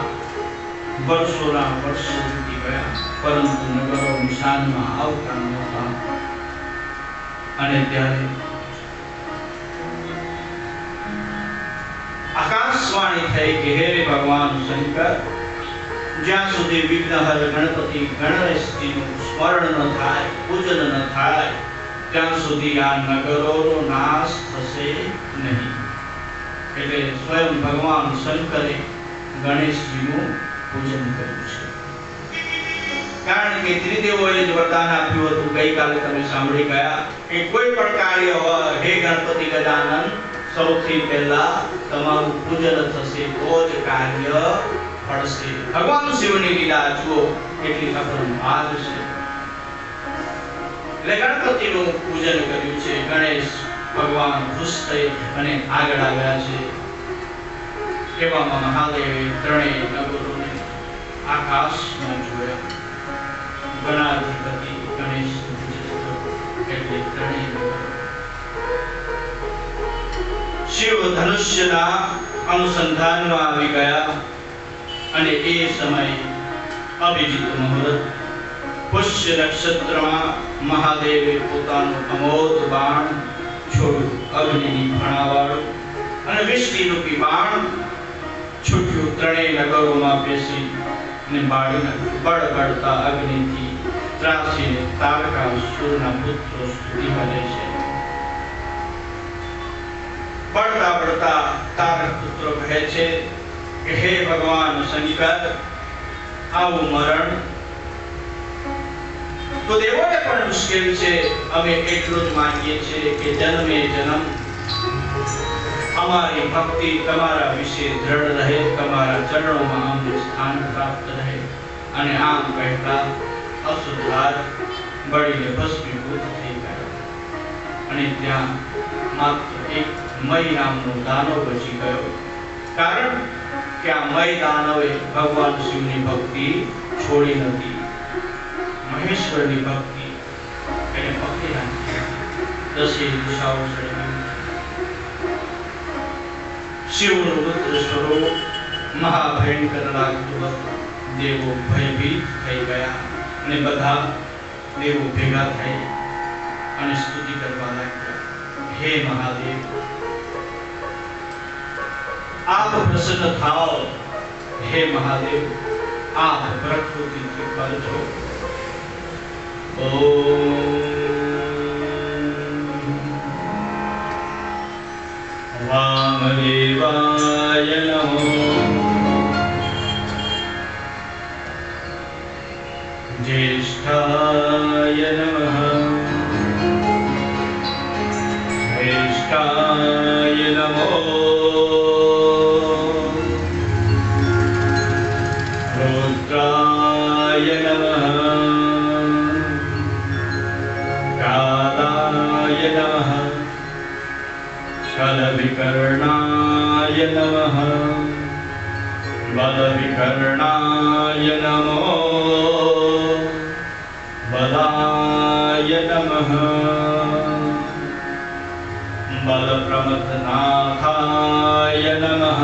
વર્ષોના વર્ષો વીતી ગયા પરંતુ નગરો નિશાનમાં આવતા નહોતા. અને ત્યારે આકાશવાણી થઈ કે હે ભગવાન શંકર, જ્યાં સુધી વિઘ્નહર ગણપતિ ગણેશજીનું સ્મરણ ન થાય, પૂજન ન થાય, ત્યાં સુધી આ નગરોનો નાશ થશે નહીં. એટલે સ્વયં ભગવાન શંકરે ગણેશજીનું પૂજન કર્યું છે. કારણ કે ત્રિદેવોએ જ વરદાન આપ્યું હતું, ગઈકાલે તમે સાંભળી ગયા કે કોઈ પણ કાર્ય હોય, હે ગણપતિ ગજાનન, સૌથી પહેલા તમારું પૂજન થશે તો જ કાર્ય ફળશે. ભગવાન શિવની લીલા જુઓ એટલી અપરંપાર છે. એટલે ગણપતિનું પૂજન કર્યું છે. ગણેશ ભગવાન ખુશ થઈ અને આગળ આવ્યા છે. એવામાં મહાદેવે ત્રણેય નગરોને આકાશમાં જોયા. ગણાધિપતિ ગણેશ એટલે ત્રણેય નગરો શિવ ધનુષ્યના અનુસંધાનમાં આવી ગયા. અને એ સમયે અભિજીત મુહૂર્ત, પુષ્ય નક્ષત્રમાં મહાદેવે પોતાનું અમોઘ બાણ છોડ્યું. અગ્નિની ફણાવાળું અને વિષ્ણુરૂપી બાણ છૂટ્યું. ત્રણેય નગરોમાં બેસી અને બાળીને બળબડતા અગ્નિથી ત્રાસીને તારકાસુરના પુત્રો સ્તુતિ કરે છે. બળતા બળતા તારક પુત્રો કહે છે કે હે ભગવાન શંકર, આવું મરણ તો દેવોને પણ મુશ્કેલ છે. અમે એટલું જ માંગીએ છીએ કે જન્મે જન્મ અમારી ભક્તિ તમારા વિશે દ્રઢ રહે, તમારા ચરણોમાં અમને સ્થાન પ્રાપ્ત રહે. અને આમ કહેતા અસુરરાજ બળીને ભસ્મીભૂત થઈ ગયા. અને ત્યાં માત્ર એક મય નામનો દાનવ બચી ગયો. કારણ કે આ મય દાનવે ભગવાન શિવની ભક્તિ છોડી નથી. મહેશ્વરની ભક્તિ એને પકડી રાખી. દસે દિશાઓ સળી શિવનું રુદ્ર સ્વરૂપ મહાભયંકર લાગતું હતું. દેવો ભયભીત થઈ ગયા અને બધા દેવો ભેગા થઈ અને સ્તુતિ કરવા લાગ્યા. હે મહાદેવ, આપ પ્રસન્ન થાઓ. હે મહાદેવ, આપ પ્રકૃતિથી કરજો. વામદેવાય નમો. જ્યેષ્ઠાય નમઃ. શ્રેષ્ઠાય નમો. रुद्राय नमः. कालाय नमः. शलभिकर्णाय नमः. बलविकर्णाय नमो. बलाय नमः. बलप्रमथनाथाय नमः.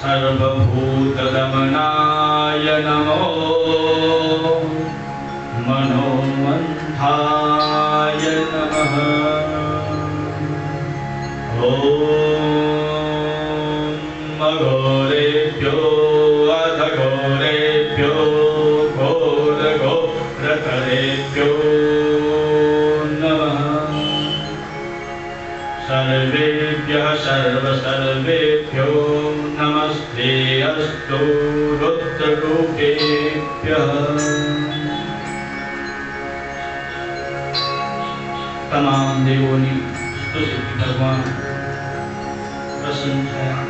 सर्वभूतदमनाय नमो. मनोमन्थाय नमः. ॐ अघोरेभ्यो अधघोरेभ्यो घोरघोरतरेभ्यो सर्व सर्वेभ्यो नमस्ते अस्तु रुद्ररूपेभ्यः। તમામ દેવોની સ્તુતિ ભગવાન પ્રસન્ન થયા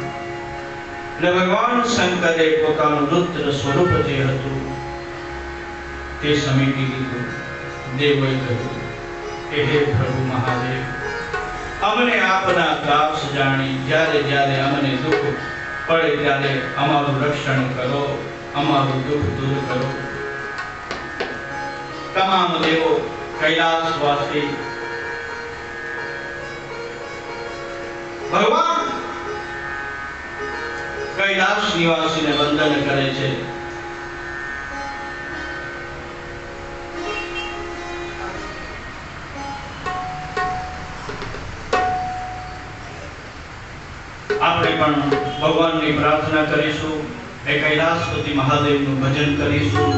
અને ભગવાન શંકરે પોતાનું રુદ્ર સ્વરૂપ જે હતું તે સમેટી લીધું. દેવોએ કહ્યું કે હે પ્રભુ મહાદેવ, અમને આપના દાસ જાણી જ્યારે જ્યારે અમને દુઃખ પડે ત્યારે અમારું રક્ષણ કરો, અમારું દુઃખ દૂર કરો. તમામ દેવો કૈલાસવાસી ભગવાન કૈલાસ નિવાસીને વંદન કરે છે. આપણે પણ ભગવાનની પ્રાર્થના કરીશું, એ કૈલાસપતિ મહાદેવનું ભજન કરીશું.